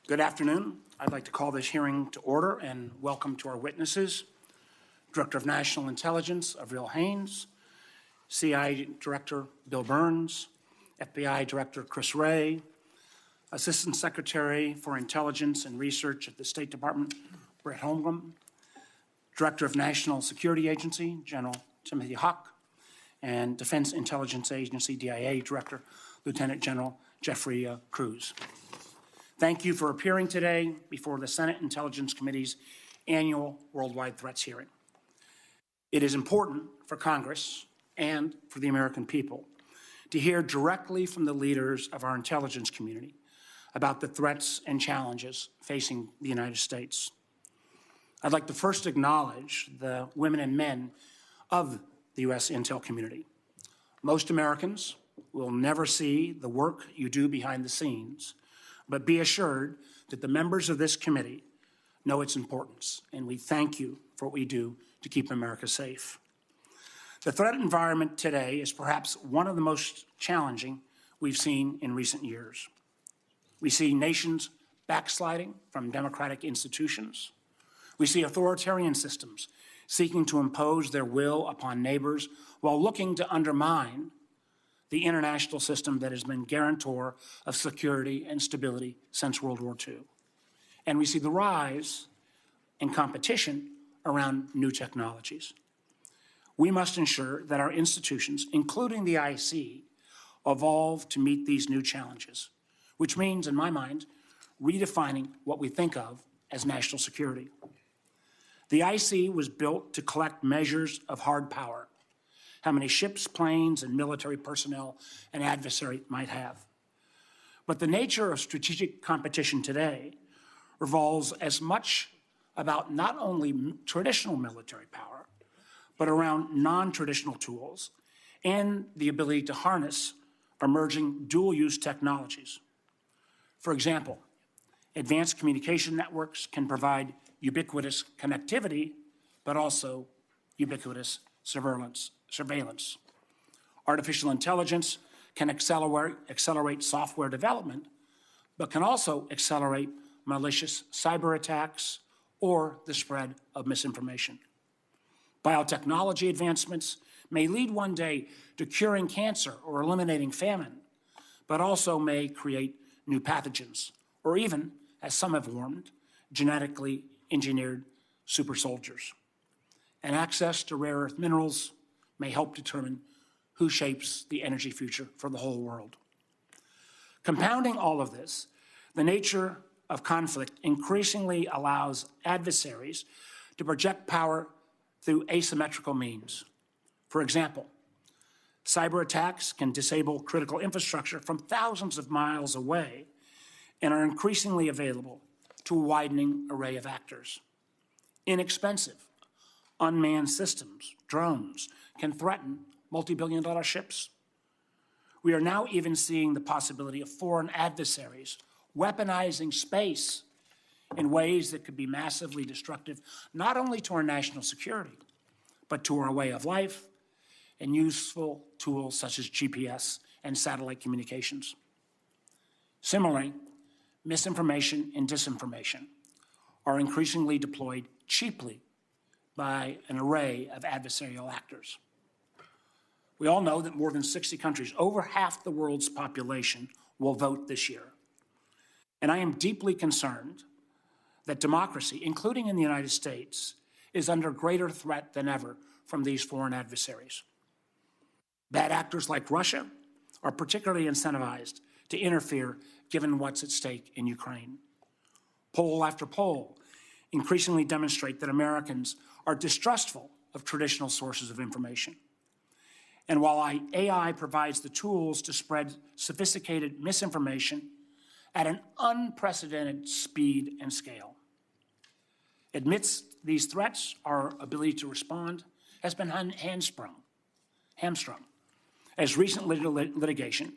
Good afternoon. I'd like to call this hearing to order and welcome to our witnesses, Director of National Intelligence, Avril Haynes, CIA Director Bill Burns, FBI Director Chris Wray, Assistant Secretary for Intelligence and Research at the State Department, Brett Holmgren, Director of National Security Agency, General Timothy Huck, and Defense Intelligence Agency, DIA Director, Lieutenant General Jeffrey Cruz. Thank you for appearing today before the Senate Intelligence Committee's annual Worldwide Threats hearing. It is important for Congress and for the American people to hear directly from the leaders of our intelligence community about the threats and challenges facing the United States. I'd like to first acknowledge the women and men of the U.S. intel community. Most Americans will never see the work you do behind the scenes, but be assured that the members of this committee know its importance, and we thank you for what we do to keep America safe. The threat environment today is perhaps one of the most challenging we've seen in recent years. We see nations backsliding from democratic institutions. We see authoritarian systems seeking to impose their will upon neighbors while looking to undermine the international system that has been guarantor of security and stability since World War II. And we see the rise in competition around new technologies. We must ensure that our institutions, including the IC, evolve to meet these new challenges, which means, in my mind, redefining what we think of as national security. The IC was built to collect measures of hard power, how many ships, planes, and military personnel an adversary might have. But the nature of strategic competition today revolves as much about not only traditional military power, but around non-traditional tools and the ability to harness emerging dual-use technologies. For example, advanced communication networks can provide ubiquitous connectivity, but also ubiquitous surveillance. Artificial intelligence can accelerate software development, but can also accelerate malicious cyber attacks or the spread of misinformation. Biotechnology advancements may lead one day to curing cancer or eliminating famine, but also may create new pathogens, or even, as some have warned, genetically engineered super soldiers. And access to rare earth minerals may help determine who shapes the energy future for the whole world. Compounding all of this, the nature of conflict increasingly allows adversaries to project power through asymmetrical means. For example, cyber attacks can disable critical infrastructure from thousands of miles away and are increasingly available to a widening array of actors. Inexpensive, unmanned systems, drones, can threaten multi-billion-dollar ships. We are now even seeing the possibility of foreign adversaries weaponizing space in ways that could be massively destructive, not only to our national security, but to our way of life and useful tools such as GPS and satellite communications. Similarly, misinformation and disinformation are increasingly deployed cheaply by an array of adversarial actors. We all know that more than 60 countries, over half the world's population, will vote this year. And I am deeply concerned that democracy, including in the United States, is under greater threat than ever from these foreign adversaries. Bad actors like Russia are particularly incentivized to interfere given what's at stake in Ukraine. Poll after poll increasingly demonstrate that Americans are distrustful of traditional sources of information. And while AI provides the tools to spread sophisticated misinformation at an unprecedented speed and scale, amidst these threats, our ability to respond has been hamstrung, as recent litigation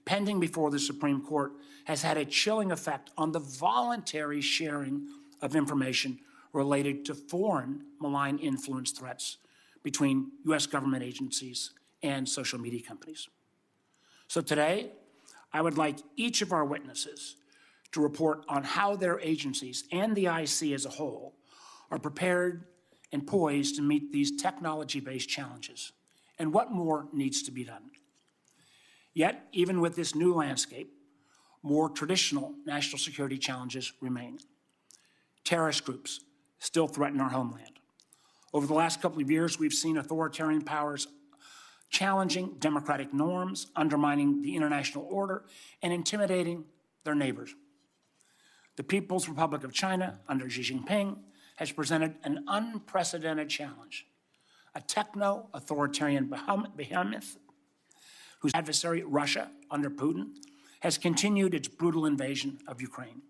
pending before the Supreme Court has had a chilling effect on the voluntary sharing of information related to foreign malign influence threats between U.S. government agencies and social media companies. So today, I would like each of our witnesses to report on how their agencies and the IC as a whole are prepared and poised to meet these technology-based challenges, and what more needs to be done. Yet, even with this new landscape, more traditional national security challenges remain. Terrorist groups still threaten our homeland. Over the last couple of years, we've seen authoritarian powers challenging democratic norms, undermining the international order, and intimidating their neighbors. The People's Republic of China, under Xi Jinping, has presented an unprecedented challenge. A techno-authoritarian behemoth whose adversary, Russia, under Putin, has continued its brutal invasion of Ukraine,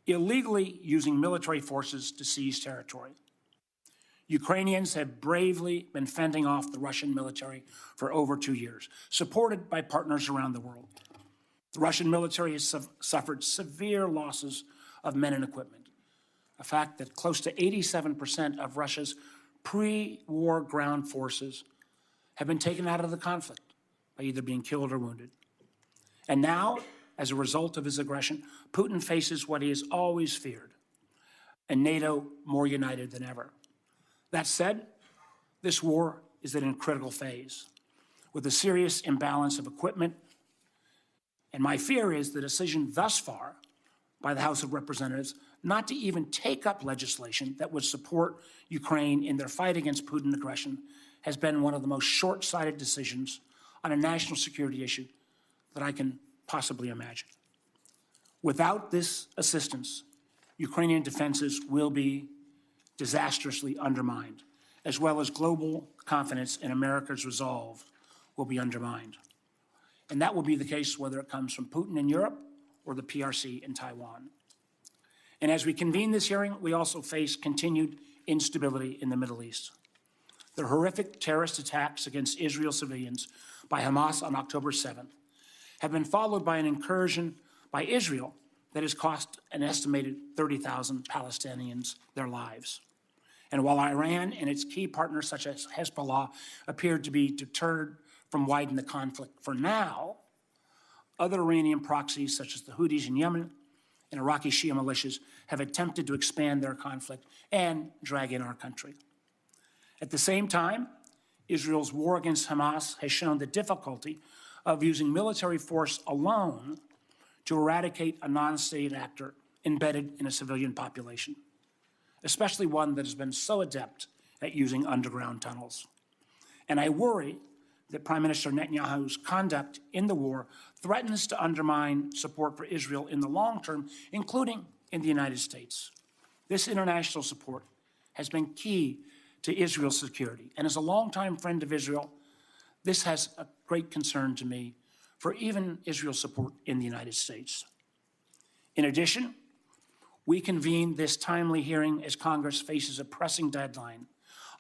illegally using military forces to seize territory. Ukrainians have bravely been fending off the Russian military for over 2 years, supported by partners around the world. The Russian military has suffered severe losses of men and equipment, a fact that close to 87% of Russia's pre-war ground forces have been taken out of the conflict by either being killed or wounded. And now, as a result of his aggression, Putin faces what he has always feared, a NATO more united than ever. That said, this war is in a critical phase, with a serious imbalance of equipment, and my fear is the decision thus far by the House of Representatives not to even take up legislation that would support Ukraine in their fight against Putin aggression has been one of the most short-sighted decisions on a national security issue that I can possibly imagine. Without this assistance, Ukrainian defenses will be disastrously undermined, as well as global confidence in America's resolve will be undermined. And that will be the case whether it comes from Putin in Europe or the PRC in Taiwan. And as we convene this hearing, we also face continued instability in the Middle East. The horrific terrorist attacks against Israel civilians by Hamas on October 7th have been followed by an incursion by Israel that has cost an estimated 30,000 Palestinians their lives. And while Iran and its key partners, such as Hezbollah, appeared to be deterred from widening the conflict for now, other Iranian proxies, such as the Houthis in Yemen and Iraqi Shia militias, have attempted to expand their conflict and drag in our country. At the same time, Israel's war against Hamas has shown the difficulty of using military force alone to eradicate a non-state actor embedded in a civilian population, especially one that has been so adept at using underground tunnels. And I worry that Prime Minister Netanyahu's conduct in the war threatens to undermine support for Israel in the long term, including in the United States. This international support has been key to Israel's security. And as a longtime friend of Israel, this has a great concern to me for even Israel's support in the United States. In addition, we convene this timely hearing as Congress faces a pressing deadline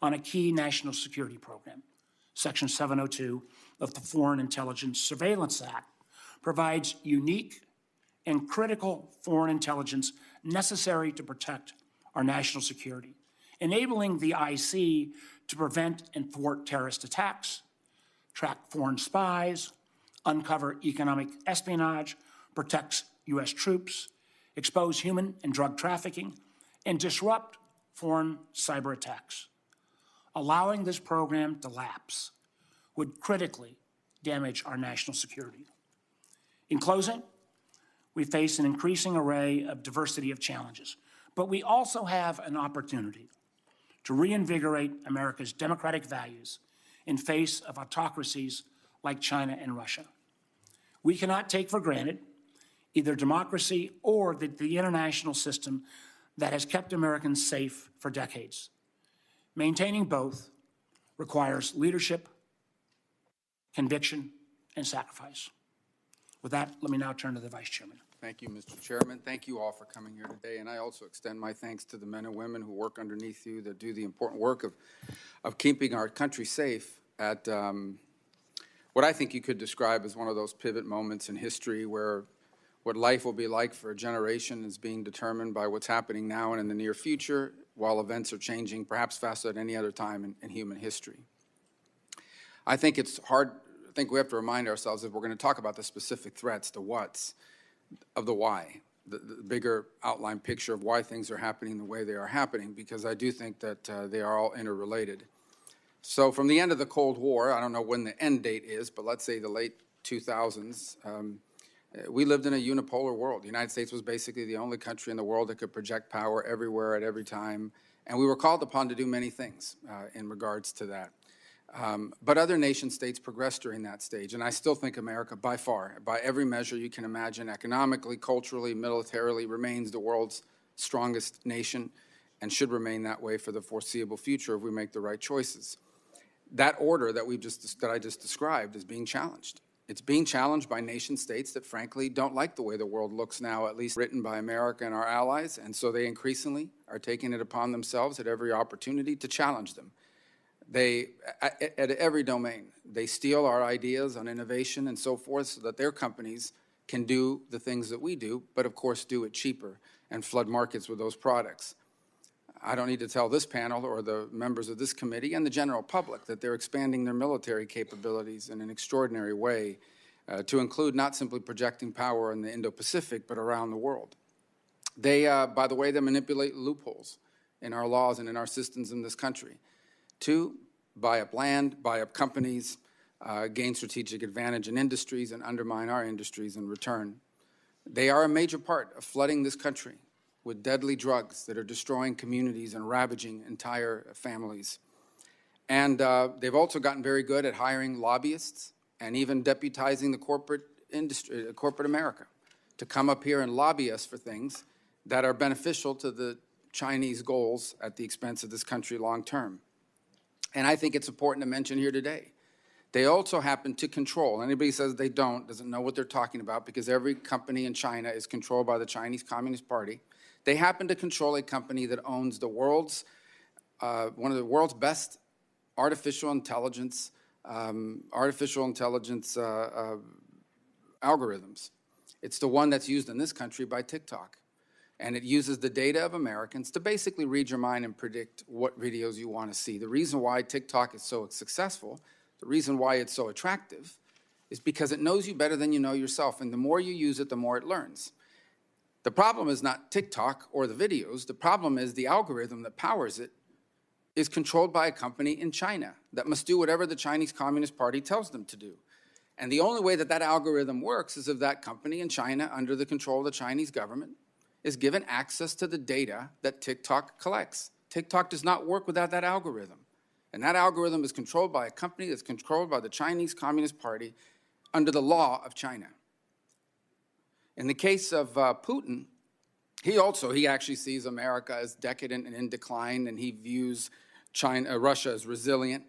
on a key national security program. Section 702 of the Foreign Intelligence Surveillance Act provides unique and critical foreign intelligence necessary to protect our national security, enabling the IC to prevent and thwart terrorist attacks, track foreign spies, uncover economic espionage, protect U.S. troops, expose human and drug trafficking, and disrupt foreign cyber attacks. Allowing this program to lapse would critically damage our national security. In closing, we face an increasing array of diversity of challenges, but we also have an opportunity to reinvigorate America's democratic values in face of autocracies like China and Russia. We cannot take for granted either democracy or the international system that has kept Americans safe for decades. Maintaining both requires leadership, conviction, and sacrifice. With that, let me now turn to the Vice Chairman. Thank you, Mr. Chairman. Thank you all for coming here today. And I also extend my thanks to the men and women who work underneath you that do the important work of keeping our country safe at what I think you could describe as one of those pivot moments in history where what life will be like for a generation is being determined by what's happening now and in the near future, while events are changing perhaps faster than any other time in human history. I think it's hard. I think we have to remind ourselves, if we're going to talk about the specific threats, the what's, of the why. the bigger outline picture of why things are happening the way they are happening, because I do think that they are all interrelated. So from the end of the Cold War, I don't know when the end date is, but let's say the late 2000s, we lived in a unipolar world. The United States was basically the only country in the world that could project power everywhere at every time, and we were called upon to do many things in regards to that. But other nation states progressed during that stage, and I still think America, by far, by every measure you can imagine, economically, culturally, militarily, remains the world's strongest nation and should remain that way for the foreseeable future if we make the right choices. That order that I just described is being challenged. It's being challenged by nation states that, frankly, don't like the way the world looks now, at least written by America and our allies, and so they increasingly are taking it upon themselves at every opportunity to challenge them. They, at every domain, they steal our ideas on innovation and so forth so that their companies can do the things that we do, but of course do it cheaper and flood markets with those products. I don't need to tell this panel or the members of this committee and the general public that they're expanding their military capabilities in an extraordinary way to include not simply projecting power in the Indo-Pacific, but around the world. They, by the way, they manipulate loopholes in our laws and in our systems in this country to buy up land, buy up companies, gain strategic advantage in industries, and undermine our industries in return. They are a major part of flooding this country with deadly drugs that are destroying communities and ravaging entire families. And they've also gotten very good at hiring lobbyists and even deputizing the corporate industry, corporate America, to come up here and lobby us for things that are beneficial to the Chinese goals at the expense of this country long term. And I think it's important to mention here today, they also happen to control. Anybody who says they don't doesn't know what they're talking about, because every company in China is controlled by the Chinese Communist Party. They happen to control a company that owns the world's, one of the world's best artificial intelligence algorithms. It's the one that's used in this country by TikTok. And it uses the data of Americans to basically read your mind and predict what videos you want to see. The reason why TikTok is so successful, the reason why it's so attractive, is because it knows you better than you know yourself. And the more you use it, the more it learns. The problem is not TikTok or the videos. The problem is the algorithm that powers it is controlled by a company in China that must do whatever the Chinese Communist Party tells them to do. And the only way that that algorithm works is if that company in China, under the control of the Chinese government, is given access to the data that TikTok collects. TikTok does not work without that algorithm. And that algorithm is controlled by a company that's controlled by the Chinese Communist Party under the law of China. In the case of Putin, he actually sees America as decadent and in decline, and he views Russia as resilient.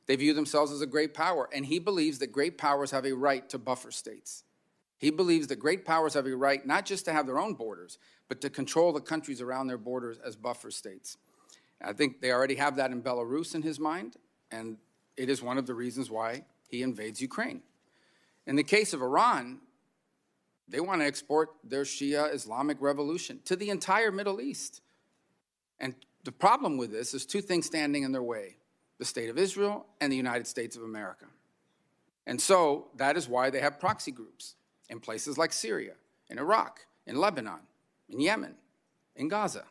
They view themselves as a great power, and he believes that great powers have a right to buffer states. He believes that great powers have a right not just to have their own borders, but to control the countries around their borders as buffer states. I think they already have that in Belarus in his mind, and it is one of the reasons why he invades Ukraine. In the case of Iran, they want to export their Shia Islamic revolution to the entire Middle East. And the problem with this is two things standing in their way: the State of Israel and the United States of America. And so that is why they have proxy groups in places like Syria, in Iraq, in Lebanon, in Yemen, in Gaza,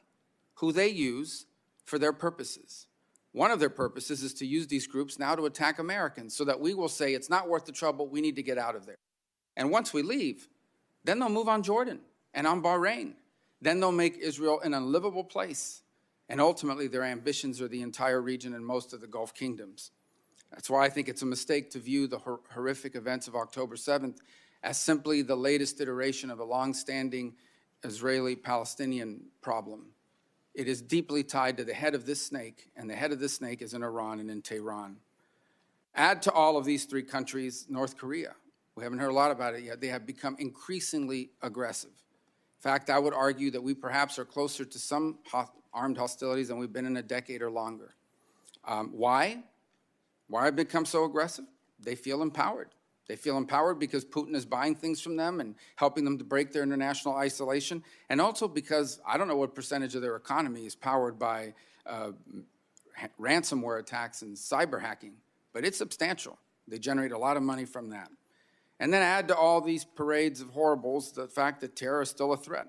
who they use for their purposes. One of their purposes is to use these groups now to attack Americans so that we will say it's not worth the trouble, we need to get out of there. And once we leave, then they'll move on Jordan and on Bahrain. Then they'll make Israel an unlivable place. And ultimately, their ambitions are the entire region and most of the Gulf kingdoms. That's why I think it's a mistake to view the horrific events of October 7th as simply the latest iteration of a long-standing Israeli-Palestinian problem. It is deeply tied to the head of this snake, and the head of this snake is in Iran and in Tehran. Add to all of these three countries North Korea. We haven't heard a lot about it yet. They have become increasingly aggressive. In fact, I would argue that we perhaps are closer to some armed hostilities than we've been in a decade or longer. Why? Why have they become so aggressive? They feel empowered. They feel empowered because Putin is buying things from them and helping them to break their international isolation, and also because I don't know what percentage of their economy is powered by ransomware attacks and cyber hacking, but it's substantial. They generate a lot of money from that. And then add to all these parades of horribles the fact that terror is still a threat.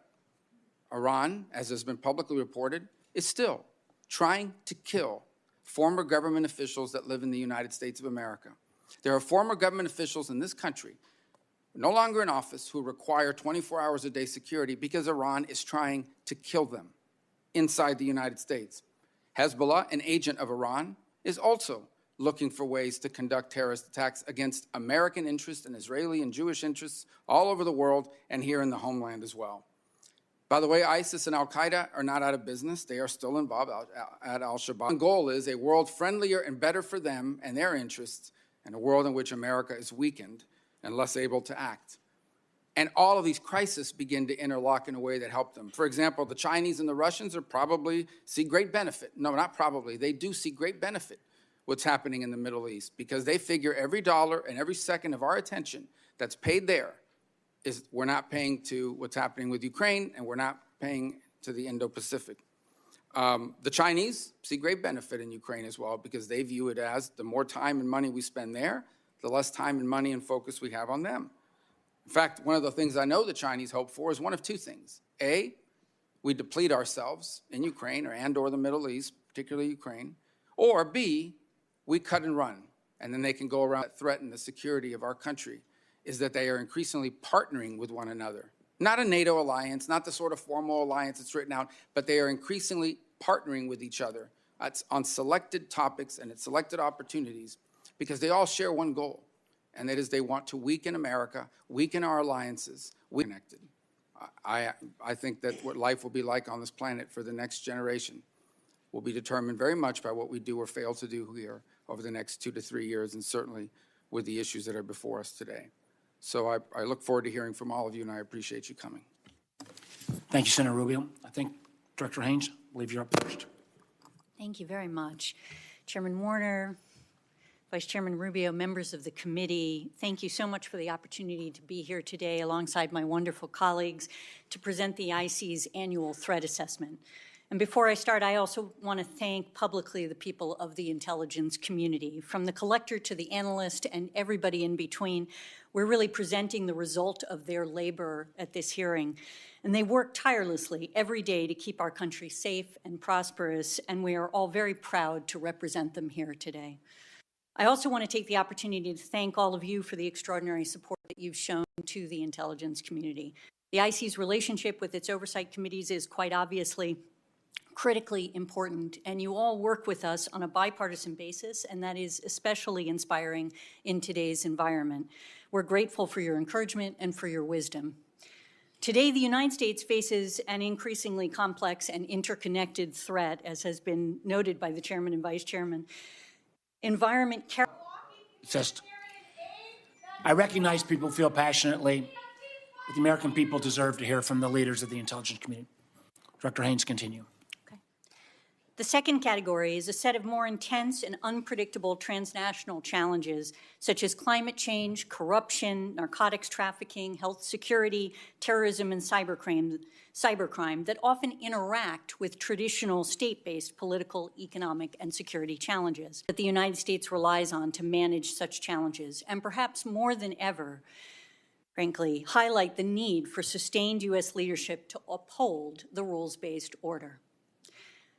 Iran, as has been publicly reported, is still trying to kill former government officials that live in the United States of America. There are former government officials in this country, no longer in office, who require 24 hours a day security because Iran is trying to kill them inside the United States. Hezbollah, an agent of Iran, is also looking for ways to conduct terrorist attacks against American interests and Israeli and Jewish interests all over the world and here in the homeland as well. By the way, ISIS and al-Qaeda are not out of business. They are still involved at al-Shabaab. The goal is a world friendlier and better for them and their interests, and a world in which America is weakened and less able to act. And all of these crises begin to interlock in a way that help them. For example, the Chinese and the Russians are probably see great benefit. No, not probably. They do see great benefit what's happening in the Middle East, because they figure every dollar and every second of our attention that's paid there is we're not paying to what's happening with Ukraine, and we're not paying to the Indo-Pacific. The Chinese see great benefit in Ukraine as well, because they view it as the more time and money we spend there, the less time and money and focus we have on them. In fact, one of the things I know the Chinese hope for is one of two things. A, we deplete ourselves in Ukraine or the Middle East, particularly Ukraine. Or B, we cut and run, and then they can go around and threaten the security of our country, is that they are increasingly partnering with one another. Not a NATO alliance, not the sort of formal alliance that's written out, but they are increasingly partnering with each other on selected topics and at selected opportunities, because they all share one goal, and that is they want to weaken America, weaken our alliances, we're connected. I think that what life will be like on this planet for the next generation will be determined very much by what we do or fail to do here over the next 2 to 3 years, and certainly with the issues that are before us today. So I look forward to hearing from all of you, and I appreciate you coming. Thank you, Senator Rubio. I think, Director Haynes, I believe you're up first. Thank you very much. Chairman Warner, Vice Chairman Rubio, members of the committee, thank you so much for the opportunity to be here today alongside my wonderful colleagues to present the IC's annual threat assessment. And before I start, I also want to thank publicly the people of the intelligence community. From the collector to the analyst and everybody in between, we're really presenting the result of their labor at this hearing. And they work tirelessly every day to keep our country safe and prosperous, and we are all very proud to represent them here today. I also want to take the opportunity to thank all of you for the extraordinary support that you've shown to the intelligence community. The IC's relationship with its oversight committees is quite obviously critically important, and you all work with us on a bipartisan basis, and that is especially inspiring in today's environment. We're grateful for your encouragement and for your wisdom. Today, the United States faces an increasingly complex and interconnected threat, as has been noted by the chairman and vice chairman. I recognize people feel passionately, but the American people deserve to hear from the leaders of the intelligence community. Director Haynes, continue. The second category is a set of more intense and unpredictable transnational challenges, such as climate change, corruption, narcotics trafficking, health security, terrorism, and cybercrime that often interact with traditional state-based political, economic, and security challenges that the United States relies on to manage such challenges, and perhaps more than ever, frankly, highlight the need for sustained U.S. leadership to uphold the rules-based order.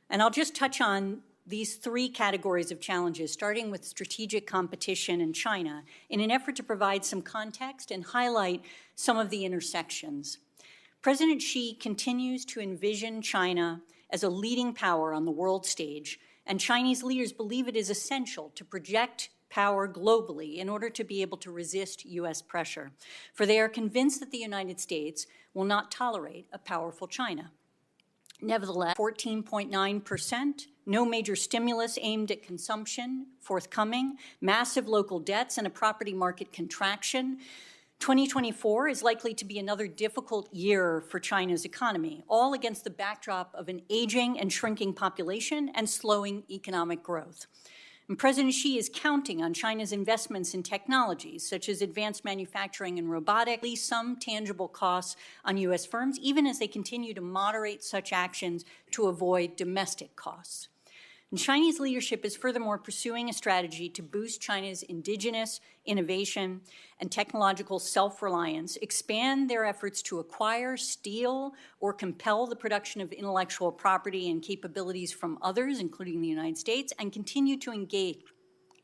And I'll just touch on these three categories of challenges, starting with strategic competition in China, in an effort to provide some context and highlight some of the intersections. President Xi continues to envision China as a leading power on the world stage, and Chinese leaders believe it is essential to project power globally in order to be able to resist U.S. pressure, for they are convinced that the United States will not tolerate a powerful China. Nevertheless, 14.9%, no major stimulus aimed at consumption forthcoming, massive local debts, and a property market contraction. 2024 is likely to be another difficult year for China's economy, all against the backdrop of an aging and shrinking population and slowing economic growth. And President Xi is counting on China's investments in technologies, such as advanced manufacturing and robotics, at least some tangible costs on U.S. firms, even as they continue to moderate such actions to avoid domestic costs. And Chinese leadership is furthermore pursuing a strategy to boost China's indigenous innovation and technological self-reliance, expand their efforts to acquire, steal, or compel the production of intellectual property and capabilities from others, including the United States, and continue to engage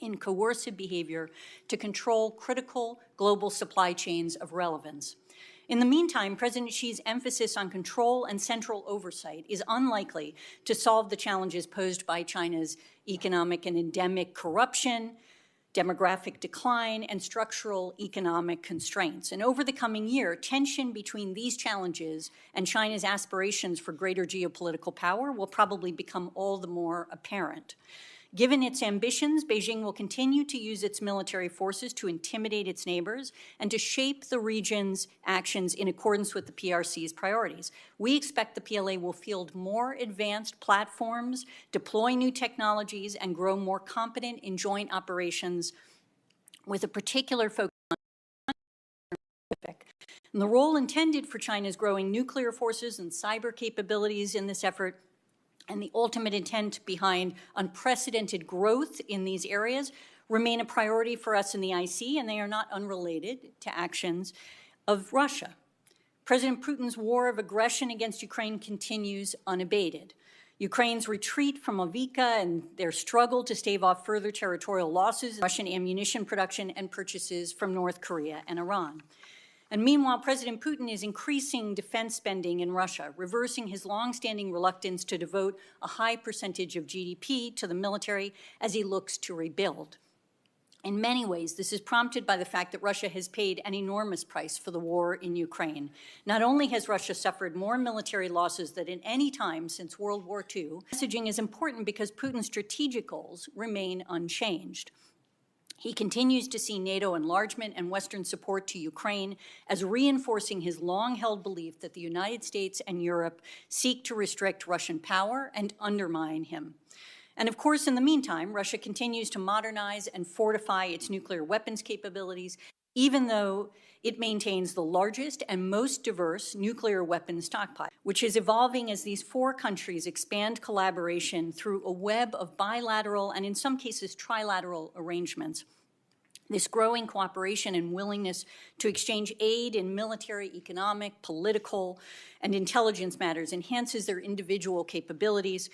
in coercive behavior to control critical global supply chains of relevance. In the meantime, President Xi's emphasis on control and central oversight is unlikely to solve the challenges posed by China's economic and endemic corruption, demographic decline, and structural economic constraints. And over the coming year, tension between these challenges and China's aspirations for greater geopolitical power will probably become all the more apparent. Given its ambitions, Beijing will continue to use its military forces to intimidate its neighbors and to shape the region's actions in accordance with the PRC's priorities. We expect the PLA will field more advanced platforms, deploy new technologies, and grow more competent in joint operations with a particular focus on the Pacific. And the role intended for China's growing nuclear forces and cyber capabilities in this effort and the ultimate intent behind unprecedented growth in these areas remain a priority for us in the IC, and they are not unrelated to actions of Russia. President Putin's war of aggression against Ukraine continues unabated. Ukraine's retreat from Avdiivka and their struggle to stave off further territorial losses, Russian ammunition production and purchases from North Korea and Iran. And meanwhile, President Putin is increasing defense spending in Russia, reversing his longstanding reluctance to devote a high percentage of GDP to the military as he looks to rebuild. In many ways, this is prompted by the fact that Russia has paid an enormous price for the war in Ukraine. Not only has Russia suffered more military losses than at any time since World War II, messaging is important because Putin's strategic goals remain unchanged. He continues to see NATO enlargement and Western support to Ukraine as reinforcing his long-held belief that the United States and Europe seek to restrict Russian power and undermine him. And of course, in the meantime, Russia continues to modernize and fortify its nuclear weapons capabilities, even though it maintains the largest and most diverse nuclear weapons stockpile, which is evolving as these four countries expand collaboration through a web of bilateral and in some cases trilateral arrangements. This growing cooperation and willingness to exchange aid in military, economic, political, and intelligence matters enhances their individual capabilities,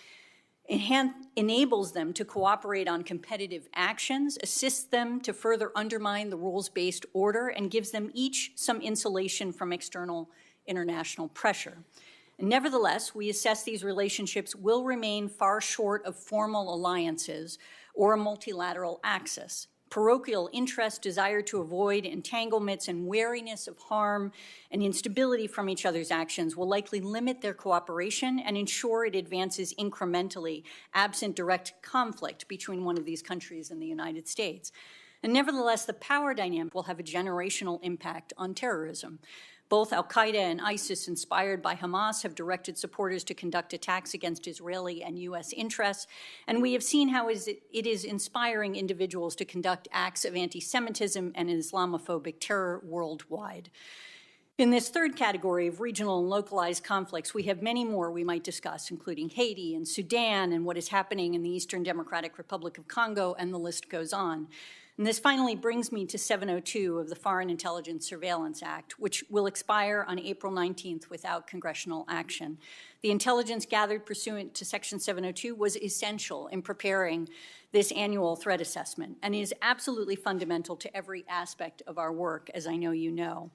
enables them to cooperate on competitive actions, assists them to further undermine the rules-based order, and gives them each some insulation from external international pressure. And nevertheless, we assess these relationships will remain far short of formal alliances or a multilateral axis. Parochial interest, desire to avoid entanglements, and wariness of harm and instability from each other's actions will likely limit their cooperation and ensure it advances incrementally, absent direct conflict between one of these countries and the United States. And nevertheless, the power dynamic will have a generational impact on terrorism. Both al-Qaeda and ISIS, inspired by Hamas, have directed supporters to conduct attacks against Israeli and U.S. interests, and we have seen how it is inspiring individuals to conduct acts of anti-Semitism and Islamophobic terror worldwide. In this third category of regional and localized conflicts, we have many more we might discuss, including Haiti and Sudan and what is happening in the Eastern Democratic Republic of Congo, and the list goes on. And this finally brings me to 702 of the Foreign Intelligence Surveillance Act, which will expire on April 19th without congressional action. The intelligence gathered pursuant to Section 702 was essential in preparing this annual threat assessment and is absolutely fundamental to every aspect of our work, as I know you know.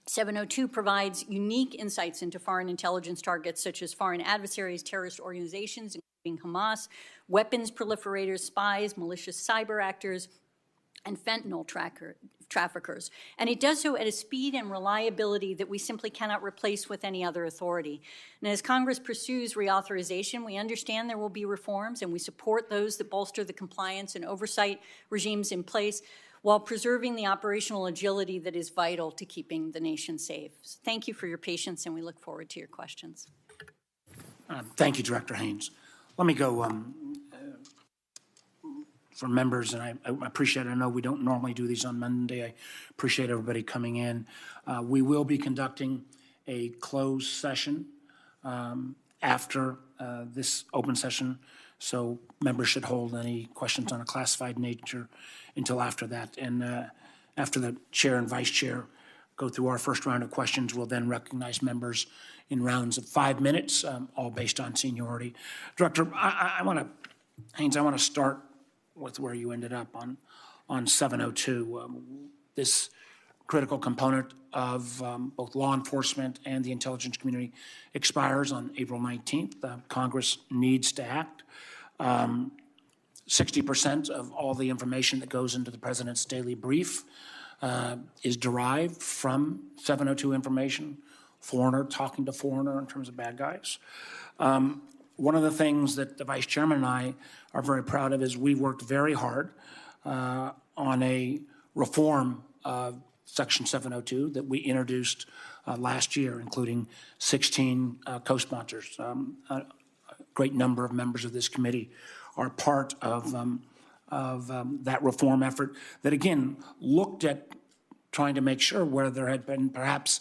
702 provides unique insights into foreign intelligence targets such as foreign adversaries, terrorist organizations, including Hamas, weapons proliferators, spies, malicious cyber actors, and fentanyl traffickers. And it does so at a speed and reliability that we simply cannot replace with any other authority. And as Congress pursues reauthorization, we understand there will be reforms, and we support those that bolster the compliance and oversight regimes in place while preserving the operational agility that is vital to keeping the nation safe. So thank you for your patience, and we look forward to your questions. Thank you, Director Haynes. Let me go for members, and I appreciate it. I know we don't normally do these on Monday. I appreciate everybody coming in. We will be conducting a closed session after this open session So members should hold any questions on a classified nature until after that. And after the chair and vice chair go through our first round of questions, we'll then recognize members in rounds of 5 minutes, all based on seniority. Director, Haynes, I want to start with where you ended up on 702. This critical component of both law enforcement and the intelligence community expires on April 19th. Congress needs to act. 60% of all the information that goes into the president's daily brief is derived from 702 information, foreigner talking to foreigner in terms of bad guys. One of the things that the vice chairman and I are very proud of is we worked very hard on a reform of Section 702 that we introduced last year, including 16 co-sponsors. A great number of members of this committee are part of that reform effort that, again, looked at trying to make sure where there had been perhaps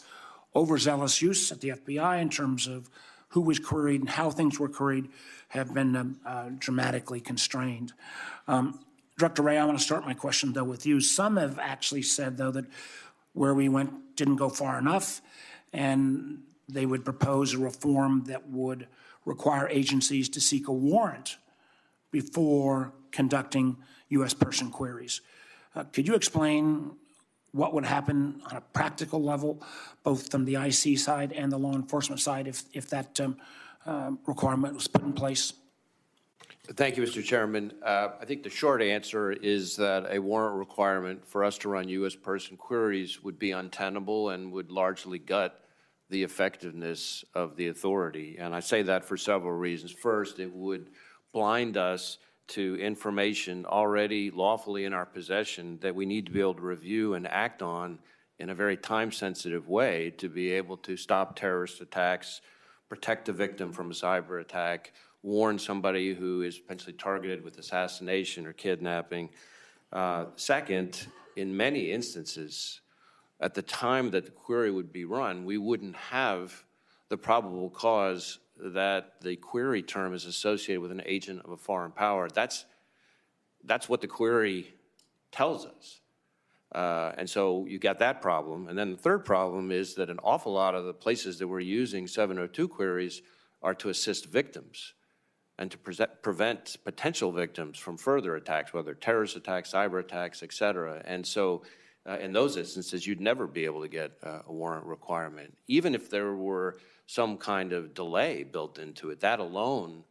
overzealous use at the FBI in terms of who was queried and how things were queried have been dramatically constrained. Director Wray, I want to start my question, though, with you. Some have actually said, though, that where we went didn't go far enough, and they would propose a reform that would require agencies to seek a warrant before conducting U.S. person queries. Could you explain what would happen on a practical level, both from the IC side and the law enforcement side, if that requirement was put in place? Thank you, Mr. Chairman. I think the short answer is that a warrant requirement for us to run U.S. person queries would be untenable and would largely gut the effectiveness of the authority. And I say that for several reasons. First, it would blind us to information already lawfully in our possession that we need to be able to review and act on in a very time-sensitive way to be able to stop terrorist attacks, protect the victim from a cyber attack, warn somebody who is potentially targeted with assassination or kidnapping. Second, in many instances, at the time that the query would be run, we wouldn't have the probable cause that the query term is associated with an agent of a foreign power. That's what the query tells us. And so you got that problem. And then the third problem is that an awful lot of the places that we're using 702 queries are to assist victims and to prevent potential victims from further attacks, whether terrorist attacks, cyber attacks, et cetera. And so in those instances, you'd never be able to get a warrant requirement. Even if there were some kind of delay built into it, that alone,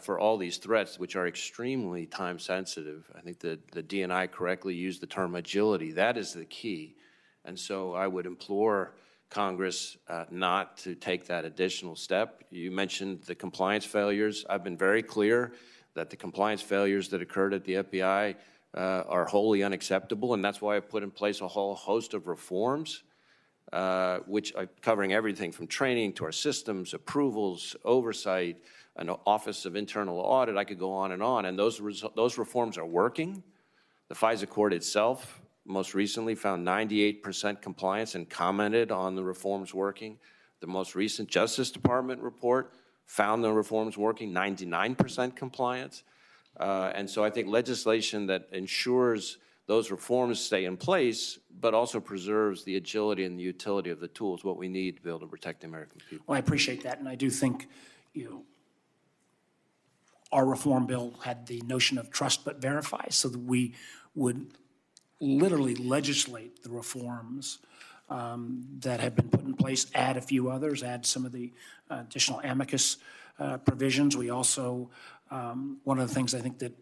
for all these threats, which are extremely time sensitive, I think that the DNI correctly used the term agility. That is the key. And so I would implore Congress not to take that additional step. You mentioned the compliance failures. I've been very clear that the compliance failures that occurred at the FBI are wholly unacceptable, and that's why I put in place a whole host of reforms, which are covering everything from training to our systems, approvals, oversight, an Office of Internal Audit. I could go on, and those reforms are working. The FISA court itself most recently found 98% compliance and commented on the reforms working. The most recent Justice Department report found the reforms working, 99% compliance. And so I think legislation that ensures those reforms stay in place, but also preserves the agility and the utility of the tools, what we need to be able to protect the American people. Well, I appreciate that, and I do think our reform bill had the notion of trust but verify, so that we would literally legislate the reforms that have been put in place, add a few others, add some of the additional amicus provisions. We also, one of the things I think that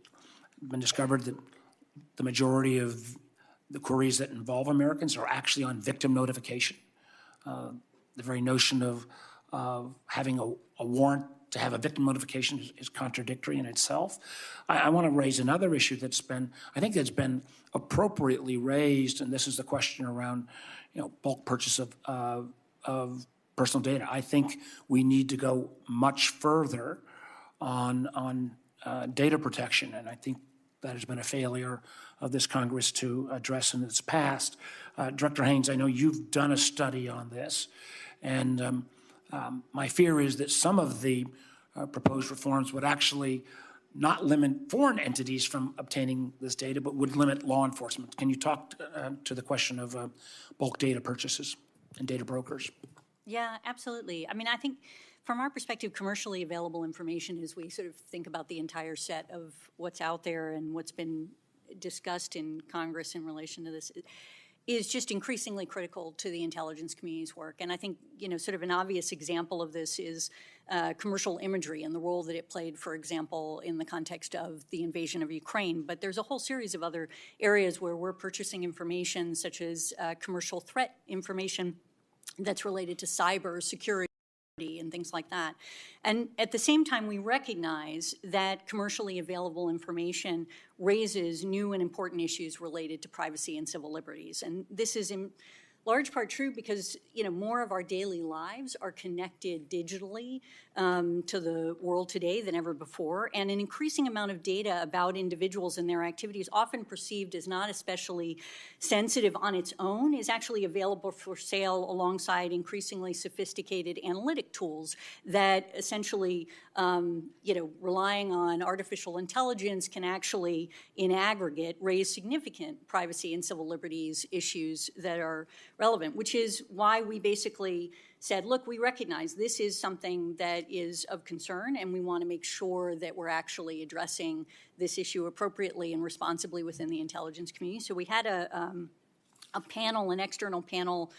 have been discovered, that the majority of the queries that involve Americans are actually on victim notification. The very notion of having a warrant to have a victim notification is contradictory in itself. I want to raise another issue that's been appropriately raised, and this is the question around, bulk purchase of personal data. I think we need to go much further on data protection, and I think that has been a failure of this Congress to address in its past. Director Haynes, I know you've done a study on this, and my fear is that some of the proposed reforms would actually not limit foreign entities from obtaining this data, but would limit law enforcement. Can you talk to the question of bulk data purchases and data brokers? Yeah, absolutely. I mean, I think from our perspective, commercially available information, as we sort of think about the entire set of what's out there and what's been discussed in Congress in relation to this, is just increasingly critical to the intelligence community's work. And I think, you know, sort of an obvious example of this is commercial imagery and the role that it played, for example, in the context of the invasion of Ukraine. But there's a whole series of other areas where we're purchasing information, such as commercial threat information that's related to cyber security and things like that. And at the same time, we recognize that commercially available information raises new and important issues related to privacy and civil liberties. And this is in large part true because, you know, more of our daily lives are connected digitally to the world today than ever before, and an increasing amount of data about individuals and their activities, often perceived as not especially sensitive on its own, is actually available for sale alongside increasingly sophisticated analytic tools that essentially, you know, relying on artificial intelligence can actually, in aggregate, raise significant privacy and civil liberties issues that are relevant, which is why we basically said, look, we recognize this is something that is of concern, and we want to make sure that we're actually addressing this issue appropriately and responsibly within the intelligence community. So we had a panel, an external panel,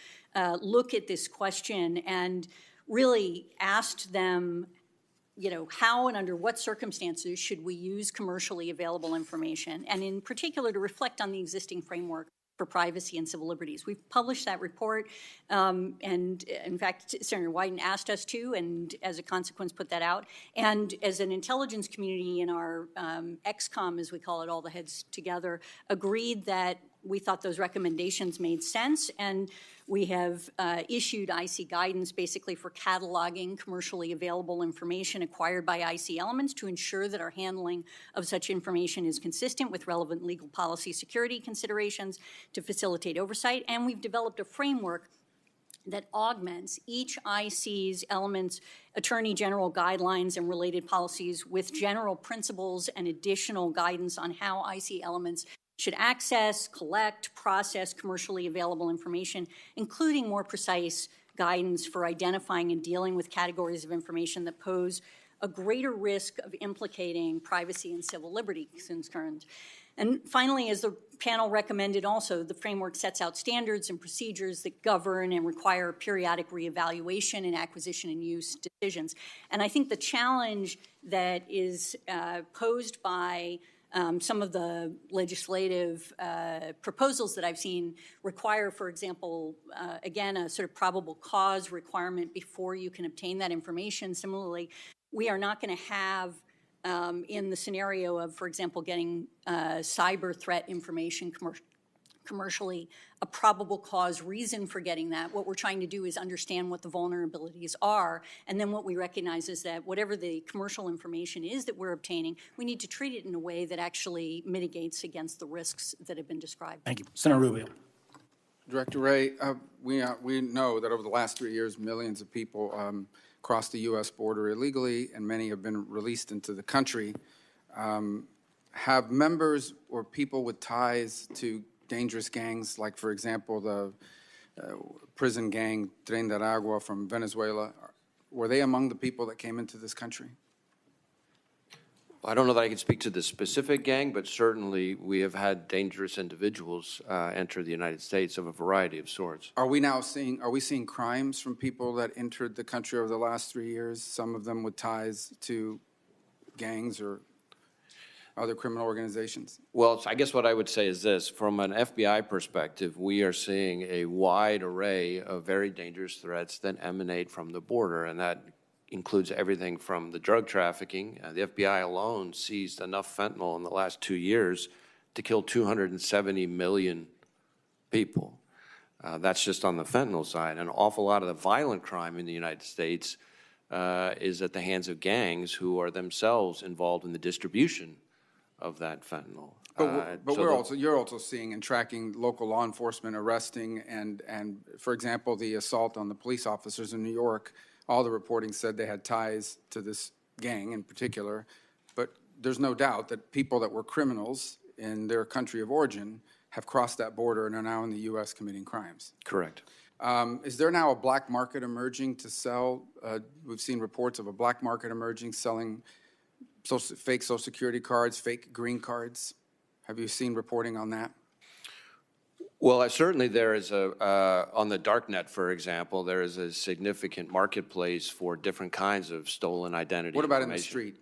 look at this question and really asked them, you know, how and under what circumstances should we use commercially available information, and in particular to reflect on the existing framework for privacy and civil liberties. We've published that report, and in fact, Senator Wyden asked us to, and as a consequence put that out. And as an intelligence community in our XCOM, as we call it, all the heads together, agreed that we thought those recommendations made sense, and we have issued IC guidance basically for cataloging commercially available information acquired by IC elements to ensure that our handling of such information is consistent with relevant legal policy security considerations to facilitate oversight. And we've developed a framework that augments each IC's elements, Attorney General guidelines and related policies with general principles and additional guidance on how IC elements should access, collect, process commercially available information, including more precise guidance for identifying and dealing with categories of information that pose a greater risk of implicating privacy and civil liberty concerns. And finally, as the panel recommended also, the framework sets out standards and procedures that govern and require periodic reevaluation and acquisition and use decisions. And I think the challenge that is posed by some of the legislative proposals that I've seen require, for example, again, a sort of probable cause requirement before you can obtain that information. Similarly, we are not going to have, in the scenario of, for example, getting cyber threat information commercially, a probable cause reason for getting that. What we're trying to do is understand what the vulnerabilities are, and then what we recognize is that whatever the commercial information is that we're obtaining, we need to treat it in a way that actually mitigates against the risks that have been described. Thank you. Senator Rubio. Director Wray, we know that over the last 3 years, millions of people crossed the U.S. border illegally, and many have been released into the country. Have members or people with ties to dangerous gangs, like, for example, the prison gang Tren de Aragua from Venezuela, were they among the people that came into this country? I don't know that I can speak to the specific gang, but certainly we have had dangerous individuals enter the United States of a variety of sorts. Are we seeing crimes from people that entered the country over the last 3 years, some of them with ties to gangs or other criminal organizations? Well, I guess what I would say is this. From an FBI perspective, we are seeing a wide array of very dangerous threats that emanate from the border, and that includes everything from the drug trafficking. The FBI alone seized enough fentanyl in the last 2 years to kill 270 million people. That's just on the fentanyl side. An awful lot of the violent crime in the United States is at the hands of gangs who are themselves involved in the distribution of that fentanyl. But you're also seeing and tracking local law enforcement arresting and for example, the assault on the police officers in New York. All the reporting said they had ties to this gang in particular, but there's no doubt that people that were criminals in their country of origin have crossed that border and are now in the U.S. committing crimes. Correct. Is there now a black market emerging to sell? We've seen reports of a black market emerging, selling fake Social Security cards, fake green cards. Have you seen reporting on that? Well, certainly there is on the darknet, for example, there is a significant marketplace for different kinds of stolen identity What about in information. the street?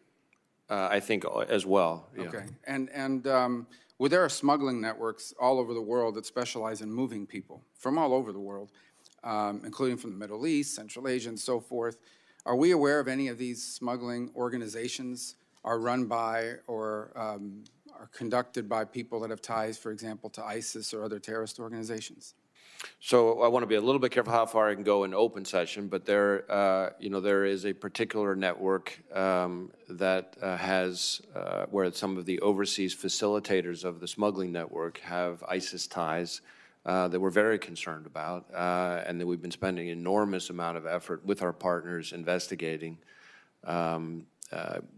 I think as well. Yeah. Okay. And well, there are smuggling networks all over the world that specialize in moving people from all over the world, including from the Middle East, Central Asia, and so forth. Are we aware of any of these smuggling organizations are run by or are conducted by people that have ties, for example, to ISIS or other terrorist organizations? So I want to be a little bit careful how far I can go in open session, but there, there is a particular network that has where some of the overseas facilitators of the smuggling network have ISIS ties that we're very concerned about, and that we've been spending an enormous amount of effort with our partners investigating.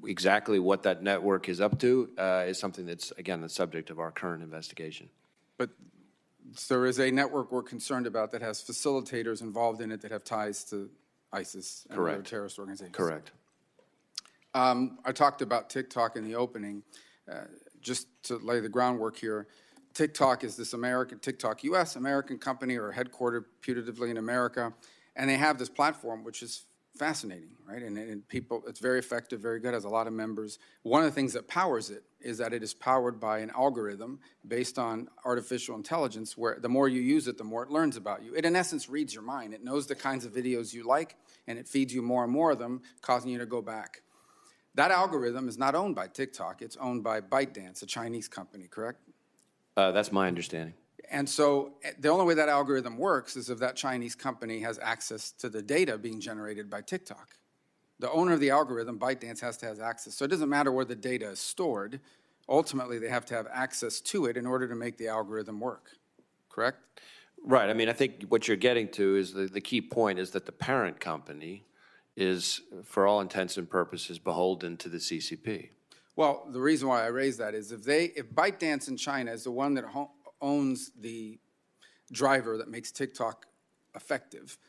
Exactly what that network is up to is something that's, again, the subject of our current investigation. But there is a network we're concerned about that has facilitators involved in it that have ties to ISIS and other terrorist organizations. Correct. I talked about TikTok in the opening. Just to lay the groundwork here, TikTok is this TikTok US, American company, or headquartered putatively in America, and they have this platform which is fascinating, right? And people, it's very effective, very good, has a lot of members. One of the things that powers it is that it is powered by an algorithm based on artificial intelligence, where the more you use it, the more it learns about you. It, in essence, reads your mind. It knows the kinds of videos you like, and it feeds you more and more of them, causing you to go back. That algorithm is not owned by TikTok. It's owned by ByteDance, a Chinese company, correct? That's my understanding. And so the only way that algorithm works is if that Chinese company has access to the data being generated by TikTok. The owner of the algorithm, ByteDance, has to have access. So it doesn't matter where the data is stored. Ultimately, they have to have access to it in order to make the algorithm work, correct? Right. I mean, I think what you're getting to is the key point is that the parent company is, for all intents and purposes, beholden to the CCP. Well, the reason why I raise that is if ByteDance in China is the one that owns the driver that makes TikTok effective,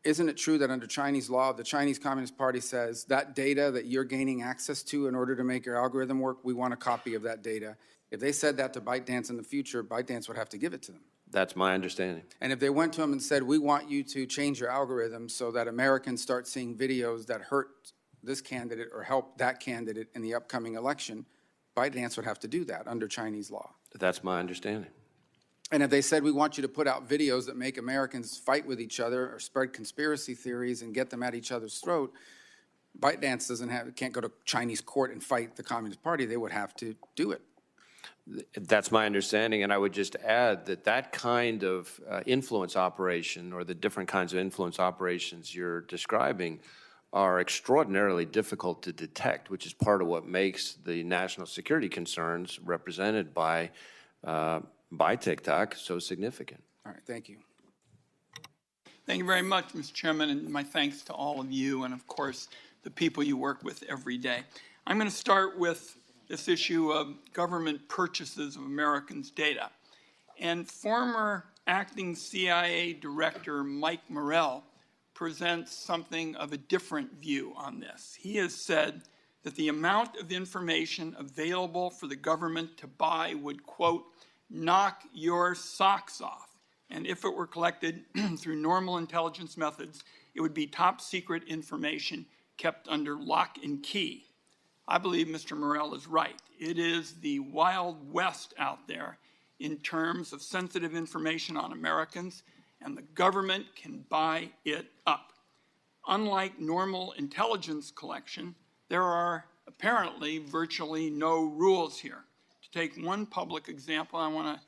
isn't it true that under Chinese law, the Chinese Communist Party says that data that you're gaining access to in order to make your algorithm work, we want a copy of that data? If they said that to ByteDance in the future, ByteDance would have to give it to them. That's my understanding. And if they went to them and said, we want you to change your algorithm so that Americans start seeing videos that hurt this candidate or help that candidate in the upcoming election, ByteDance would have to do that under Chinese law. That's my understanding. And if they said, we want you to put out videos that make Americans fight with each other or spread conspiracy theories and get them at each other's throat, ByteDance can't go to Chinese court and fight the Communist Party. They would have to do it. That's my understanding, and I would just add that that kind of influence operation, or the different kinds of influence operations you're describing, are extraordinarily difficult to detect, which is part of what makes the national security concerns represented by TikTok so significant. All right, thank you. Thank you very much, Mr. Chairman, and my thanks to all of you and, of course, the people you work with every day. I'm going to start with this issue of government purchases of Americans' data. And former acting CIA Director Mike Morell presents something of a different view on this. He has said that the amount of information available for the government to buy would, quote, knock your socks off. And if it were collected through normal intelligence methods, it would be top secret information kept under lock and key. I believe Mr. Morell is right. It is the Wild West out there in terms of sensitive information on Americans, and the government can buy it up. Unlike normal intelligence collection, there are apparently virtually no rules here. To take one public example, I want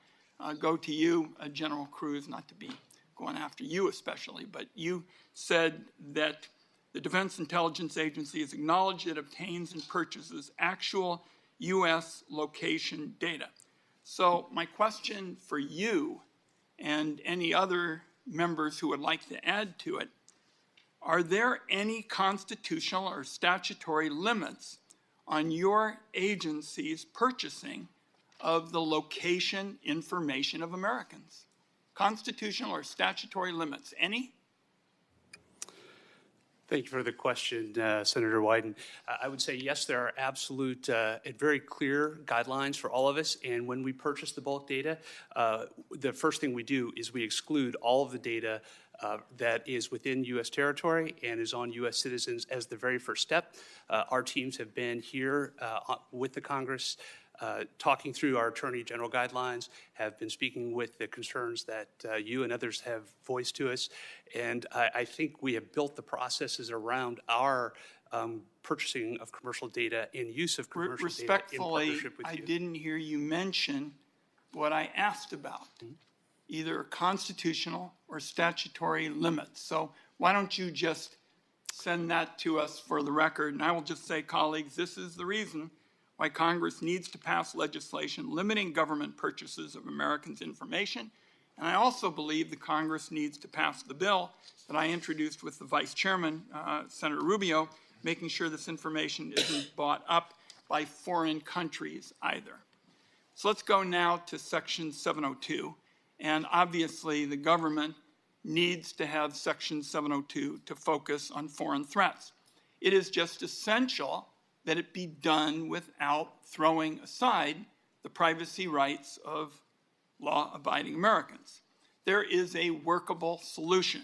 to go to you, General Cruz, not to be going after you especially, but you said that the Defense Intelligence Agency has acknowledged it obtains and purchases actual U.S. location data. So my question for you and any other members who would like to add to it, are there any constitutional or statutory limits on your agency's purchasing of the location information of Americans? Constitutional or statutory limits, any? Thank you for the question, Senator Wyden. I would say yes, there are absolute and very clear guidelines for all of us. And when we purchase the bulk data, the first thing we do is we exclude all of the data that is within U.S. territory and is on U.S. citizens as the very first step. Our teams have been here with the Congress talking through our Attorney General guidelines, have been speaking with the concerns that you and others have voiced to us. And I think we have built the processes around our purchasing of commercial data and use of commercial data in Respectfully, partnership with you. I didn't hear you mention what I asked about, either constitutional or statutory limits. So why don't you just send that to us for the record? And I will just say, colleagues, this is the reason why Congress needs to pass legislation limiting government purchases of Americans' information. And I also believe the Congress needs to pass the bill that I introduced with the Vice Chairman, Senator Rubio, making sure this information isn't bought up by foreign countries either. So let's go now to Section 702. And obviously, the government needs to have Section 702 to focus on foreign threats. It is just essential that it be done without throwing aside the privacy rights of law-abiding Americans. There is a workable solution.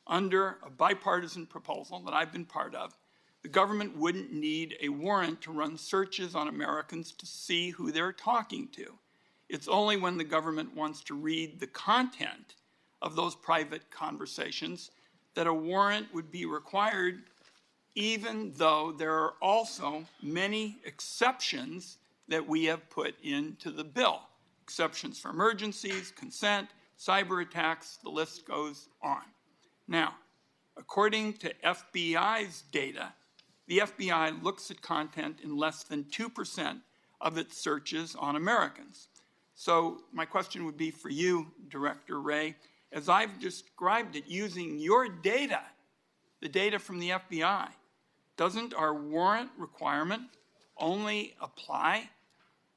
Under a bipartisan proposal that I've been part of, the government wouldn't need a warrant to run searches on Americans to see who they're talking to. It's only when the government wants to read the content of those private conversations that a warrant would be required, even though there are also many exceptions that we have put into the bill. Exceptions for emergencies, consent, cyber attacks, the list goes on. Now, according to FBI's data, the FBI looks at content in less than 2% of its searches on Americans. So my question would be for you, Director Wray, as I've described it, using your data, the data from the FBI, doesn't our warrant requirement only apply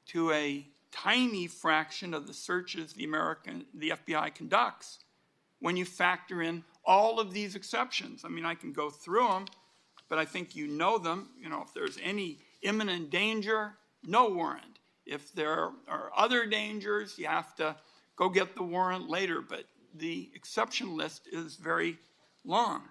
to a tiny fraction of the searches the FBI conducts when you factor in all of these exceptions? I mean, I can go through them, but I think you know them. You know, if there's any imminent danger, no warrant. If there are other dangers, you have to go get the warrant later, but the exception list is very long.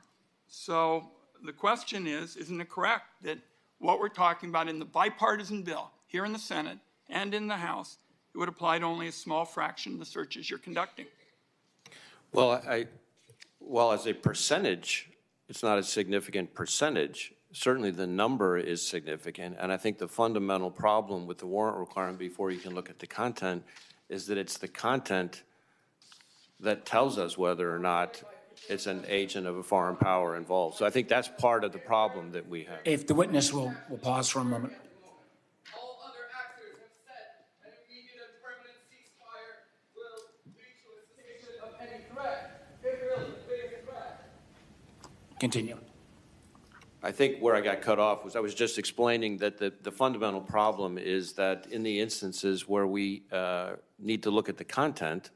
So the question is, isn't it correct that what we're talking about in the bipartisan bill here in the Senate and in the House, it would apply to only a small fraction of the searches you're conducting? Well, well, as a percentage, it's not a significant percentage. Certainly the number is significant, and I think the fundamental problem with the warrant requirement before you can look at the content is that it's the content that tells us whether or not it's an agent of a foreign power involved. So I think that's part of the problem that we have. If the witness will pause for a moment. All other actors have said an immediate and permanent ceasefire will lead to a cessation of any threat. Israel is the biggest threat. Continue. I think where I got cut off was I was just explaining that the fundamental problem is that in the instances where we need to look at the content,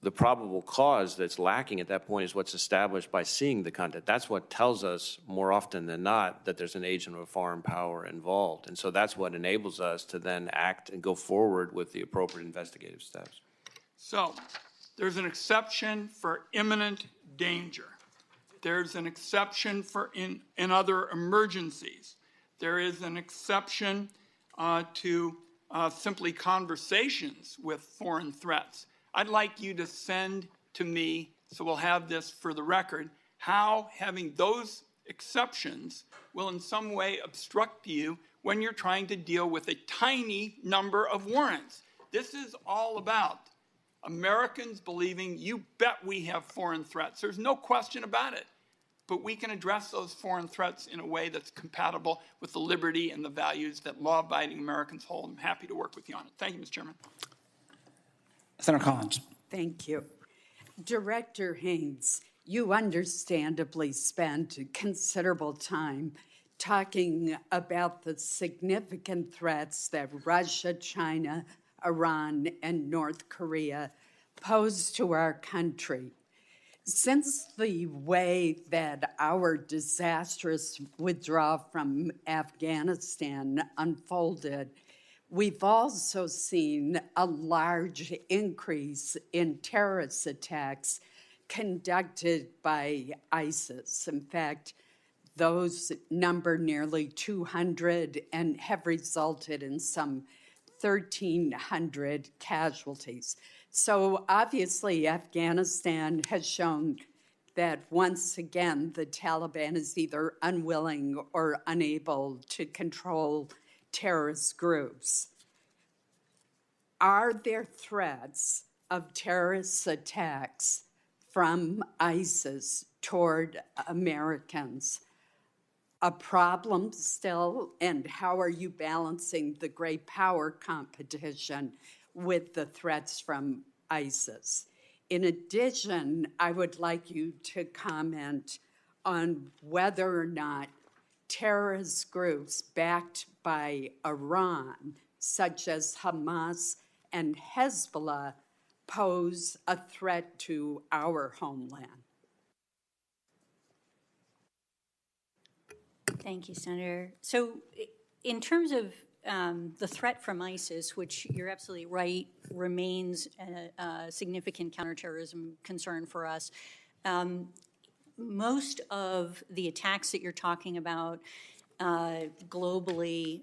the probable cause that's lacking at that point is what's established by seeing the content. That's what tells us more often than not that there's an agent of a foreign power involved. And so that's what enables us to then act and go forward with the appropriate investigative steps. So there's an exception for imminent danger. There's an exception for in other emergencies. There is an exception to simply conversations with foreign threats. I'd like you to send to me, so we'll have this for the record, how having those exceptions will in some way obstruct you when you're trying to deal with a tiny number of warrants. This is all about Americans believing, you bet we have foreign threats. There's no question about it. But we can address those foreign threats in a way that's compatible with the liberty and the values that law-abiding Americans hold. I'm happy to work with you on it. Thank you, Mr. Chairman. Senator Collins. Thank you. Director Haynes, you understandably spend considerable time talking about the significant threats that Russia, China, Iran, and North Korea pose to our country. Since the way that our disastrous withdrawal from Afghanistan unfolded, we've also seen a large increase in terrorist attacks conducted by ISIS. In fact, those number nearly 200 and have resulted in some 1,300 casualties. So obviously, Afghanistan has shown that once again, the Taliban is either unwilling or unable to control terrorist groups. Are there threats of terrorist attacks from ISIS toward Americans a problem still? And how are you balancing the great power competition with the threats from ISIS? In addition, I would like you to comment on whether or not terrorist groups backed by Iran, such as Hamas and Hezbollah, pose a threat to our homeland. Thank you, Senator. So in terms of the threat from ISIS, which you're absolutely right, remains a significant counterterrorism concern for us, most of the attacks that you're talking about globally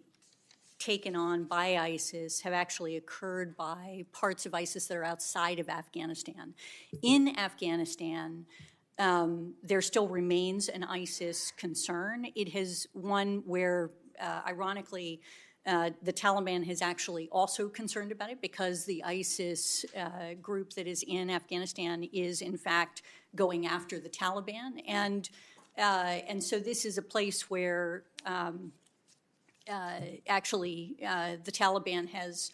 taken on by ISIS have actually occurred by parts of ISIS that are outside of Afghanistan. In Afghanistan, there still remains an ISIS concern. It has one where, ironically, the Taliban has actually also concerned about it because the ISIS group that is in Afghanistan is, in fact, going after the Taliban. And so this is a place where actually the Taliban has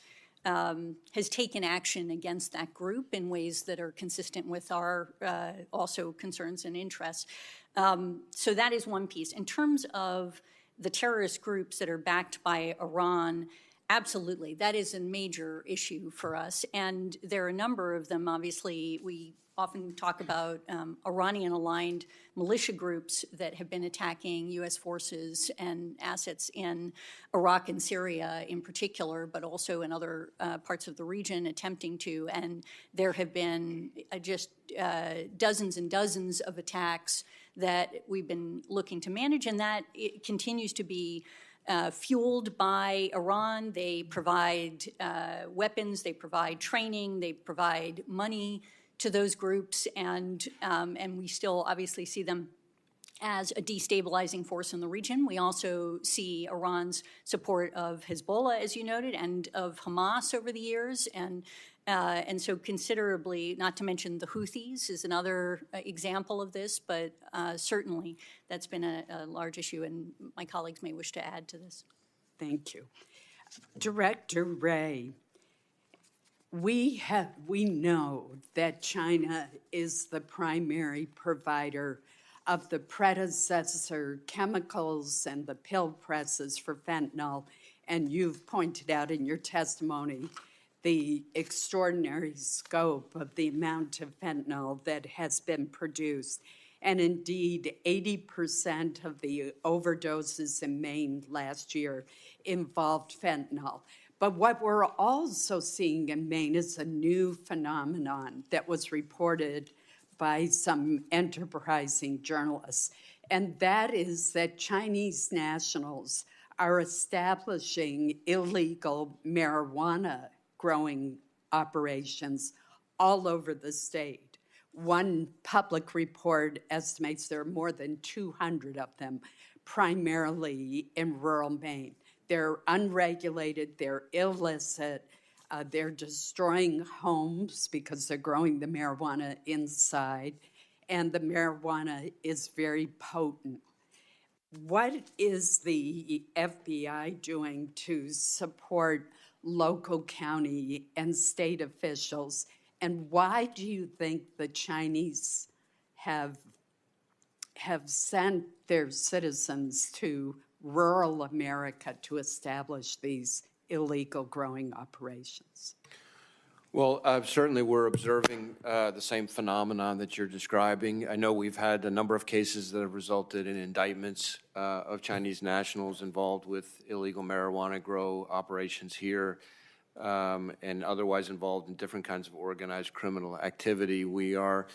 taken action against that group in ways that are consistent with our also concerns and interests. So that is one piece. In terms of the terrorist groups that are backed by Iran, absolutely, that is a major issue for us. And there are a number of them. Obviously, we often talk about Iranian-aligned militia groups that have been attacking U.S. forces and assets in Iraq and Syria in particular, but also in other parts of the region attempting to. And there have been just dozens and dozens of attacks that we've been looking to manage, and that it continues to be fueled by Iran. They provide weapons, they provide training, they provide money to those groups, and we still obviously see them as a destabilizing force in the region. We also see Iran's support of Hezbollah, as you noted, and of Hamas over the years, and so considerably, not to mention the Houthis is another example of this, but certainly that's been a large issue, and my colleagues may wish to add to this. Thank you. Director Wray, we know that China is the primary provider of the predecessor chemicals and the pill presses for fentanyl, and you've pointed out in your testimony the extraordinary scope of the amount of fentanyl that has been produced. And indeed, 80% of the overdoses in Maine last year involved fentanyl. But what we're also seeing in Maine is a new phenomenon that was reported by some enterprising journalists, and that is that Chinese nationals are establishing illegal marijuana growing operations all over the state. One public report estimates there are more than 200 of them, primarily in rural Maine. They're unregulated, they're illicit, they're destroying homes because they're growing the marijuana inside, and the marijuana is very potent. What is the FBI doing to support local, county, and state officials, and why do you think the Chinese have sent their citizens to rural America to establish these illegal growing operations? Well, certainly we're observing the same phenomenon that you're describing. I know we've had a number of cases that have resulted in indictments of Chinese nationals involved with illegal marijuana grow operations here and otherwise involved in different kinds of organized criminal activity. We are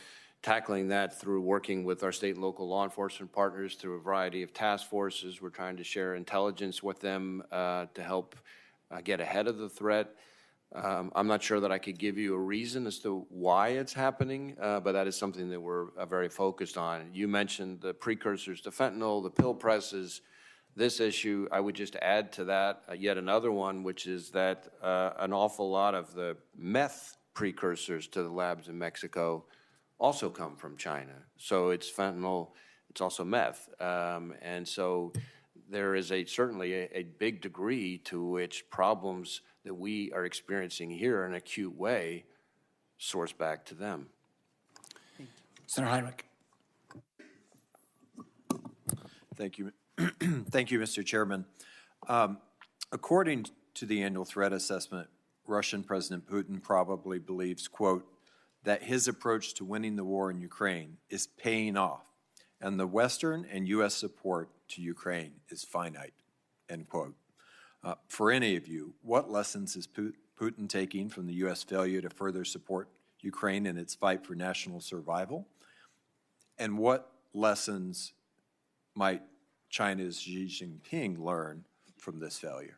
tackling that through working with our state and local law enforcement partners through a variety of task forces. We're trying to share intelligence with them to help get ahead of the threat. I'm not sure that I could give you a reason as to why it's happening, but that is something that we're very focused on. You mentioned the precursors to fentanyl, the pill presses. This issue, I would just add to that yet another one, which is that an awful lot of the meth precursors to the labs in Mexico also come from China. So it's fentanyl, it's also meth. And so there is certainly a big degree to which problems that we are experiencing here in an acute way source back to them. Senator Heinrich. Thank you. Thank you, Mr. Chairman. According to the annual threat assessment, Russian President Putin probably believes, quote, that his approach to winning the war in Ukraine is paying off, and the Western and U.S. support to Ukraine is finite, end quote. For any of you, what lessons is Putin taking from the U.S. failure to further support Ukraine in its fight for national survival? And what lessons might China's Xi Jinping learn from this failure?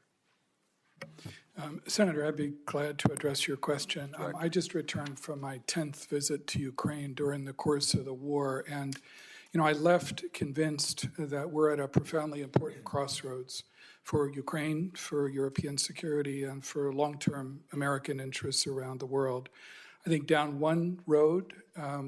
Senator, I'd be glad to address your question. I just returned from my 10th visit to Ukraine during the course of the war, and I left convinced that we're at a profoundly important crossroads for Ukraine, for European security, and for long-term American interests around the world. I think down one road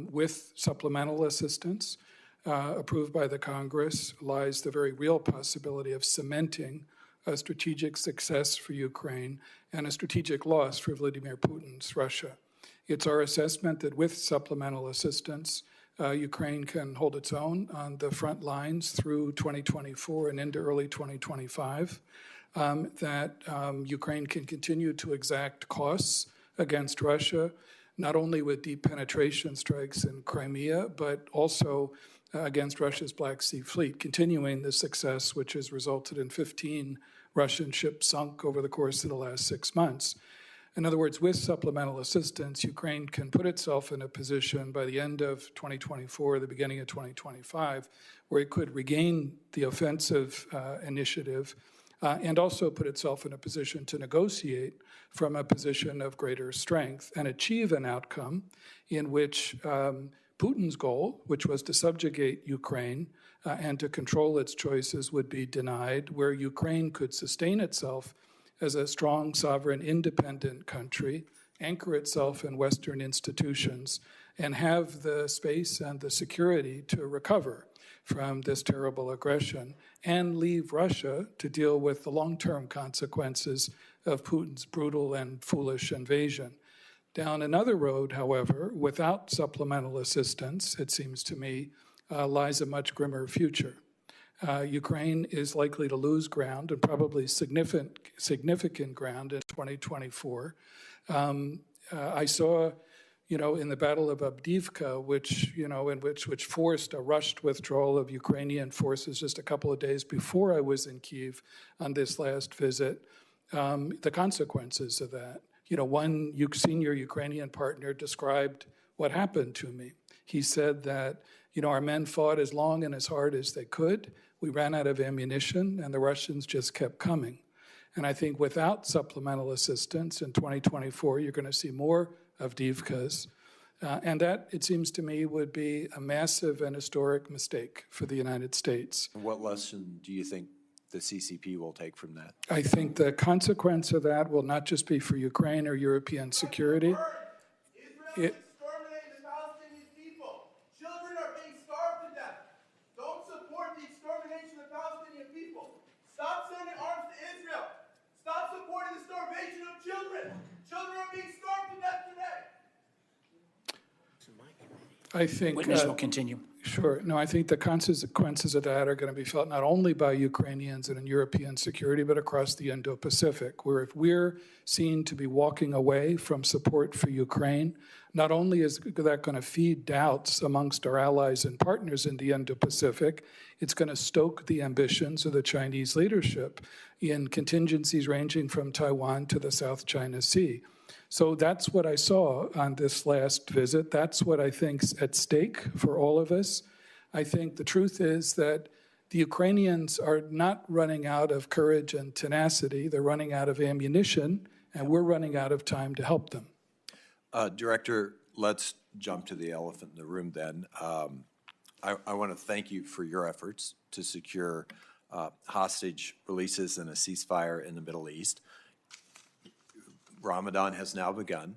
with supplemental assistance approved by the Congress lies the very real possibility of cementing a strategic success for Ukraine and a strategic loss for Vladimir Putin's Russia. It's our assessment that with supplemental assistance, Ukraine can hold its own on the front lines through 2024 and into early 2025, that Ukraine can continue to exact costs against Russia, not only with deep penetration strikes in Crimea, but also against Russia's Black Sea Fleet, continuing the success which has resulted in 15 Russian ships sunk over the course of the last 6 months. In other words, with supplemental assistance, Ukraine can put itself in a position by the end of 2024, the beginning of 2025, where it could regain the offensive initiative and also put itself in a position to negotiate from a position of greater strength and achieve an outcome in which Putin's goal, which was to subjugate Ukraine and to control its choices, would be denied, where Ukraine could sustain itself as a strong, sovereign, independent country, anchor itself in Western institutions, and have the space and the security to recover from this terrible aggression, and leave Russia to deal with the long-term consequences of Putin's brutal and foolish invasion. Down another road, however, without supplemental assistance, it seems to me, lies a much grimmer future. Ukraine is likely to lose ground, and probably significant ground, in 2024. I saw, in the Battle of Avdiivka, which forced a rushed withdrawal of Ukrainian forces just a couple of days before I was in Kyiv on this last visit, the consequences of that. One senior Ukrainian partner described what happened to me. He said that, our men fought as long and as hard as they could. We ran out of ammunition, and the Russians just kept coming. And I think without supplemental assistance in 2024, you're going to see more Avdiivkas. And that, it seems to me, would be a massive and historic mistake for the United States. What lesson do you think the CCP will take from that? I think the consequence of that will not just be for Ukraine or European security. Israel is exterminating the Palestinian people. Children are being starved to death. Don't support the extermination of Palestinian people. Stop sending arms to Israel. Stop supporting the starvation of children. Children are being starved to death today. I think Witness will continue. Sure. No, I think the consequences of that are going to be felt not only by Ukrainians and in European security, but across the Indo-Pacific, where if we're seen to be walking away from support for Ukraine, not only is that going to feed doubts amongst our allies and partners in the Indo-Pacific, it's going to stoke the ambitions of the Chinese leadership in contingencies ranging from Taiwan to the South China Sea. So that's what I saw on this last visit. That's what I think's at stake for all of us. I think the truth is that the Ukrainians are not running out of courage and tenacity. They're running out of ammunition, and we're running out of time to help them. Director, let's jump to the elephant in the room then. I want to thank you for your efforts to secure hostage releases and a ceasefire in the Middle East. Ramadan has now begun.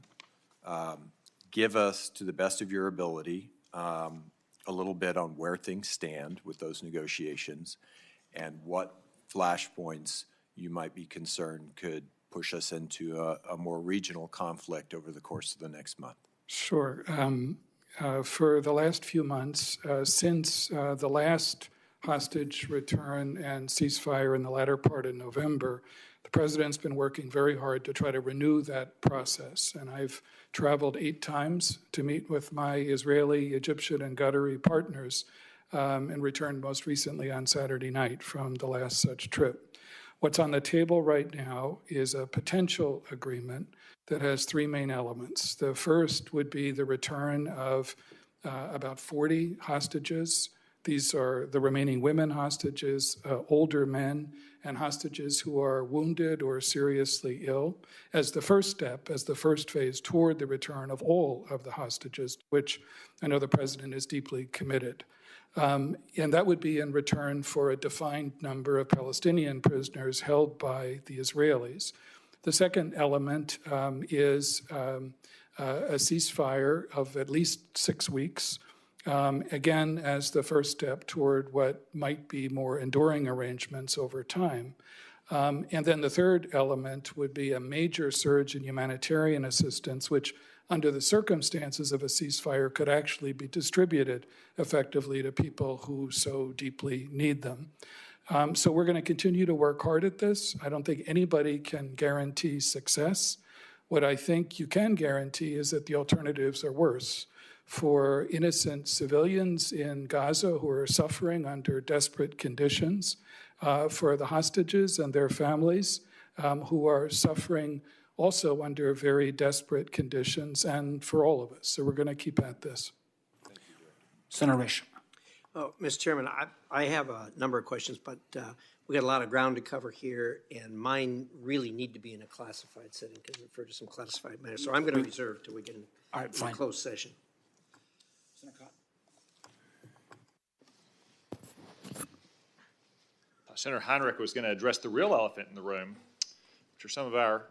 Give us, to the best of your ability, a little bit on where things stand with those negotiations and what flashpoints you might be concerned could push us into a more regional conflict over the course of the next month. Sure. For the last few months, since the last hostage return and ceasefire in the latter part of November, the president's been working very hard to try to renew that process. And I've traveled 8 times to meet with my Israeli, Egyptian, and Qatari partners and returned most recently on Saturday night from the last such trip. What's on the table right now is a potential agreement that has 3 main elements. The first would be the return of about 40 hostages. These are the remaining women hostages, older men, and hostages who are wounded or seriously ill, as the first step, as the first phase toward the return of all of the hostages, which I know the president is deeply committed. And that would be in return for a defined number of Palestinian prisoners held by the Israelis. The second element is a ceasefire of at least 6 weeks, again, as the first step toward what might be more enduring arrangements over time. And then the third element would be a major surge in humanitarian assistance, which under the circumstances of a ceasefire could actually be distributed effectively to people who so deeply need them. So we're going to continue to work hard at this. I don't think anybody can guarantee success. What I think you can guarantee is that the alternatives are worse. For innocent civilians in Gaza who are suffering under desperate conditions, for the hostages and their families who are suffering also under very desperate conditions, and for all of us. So we're going to keep at this. Senator Risch. Oh, Mr. Chairman, I have a number of questions, but we got a lot of ground to cover here, and mine really need to be in a classified setting because I refer to some classified matters. So I'm going to reserve till we get in a closed session. Senator Heinrich was going to address the real elephant in the room, which are some of our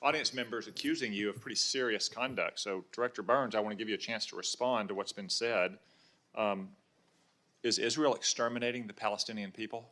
audience members accusing you of pretty serious conduct. So, Director Burns, I want to give you a chance to respond to what's been said. Is Israel exterminating the Palestinian people?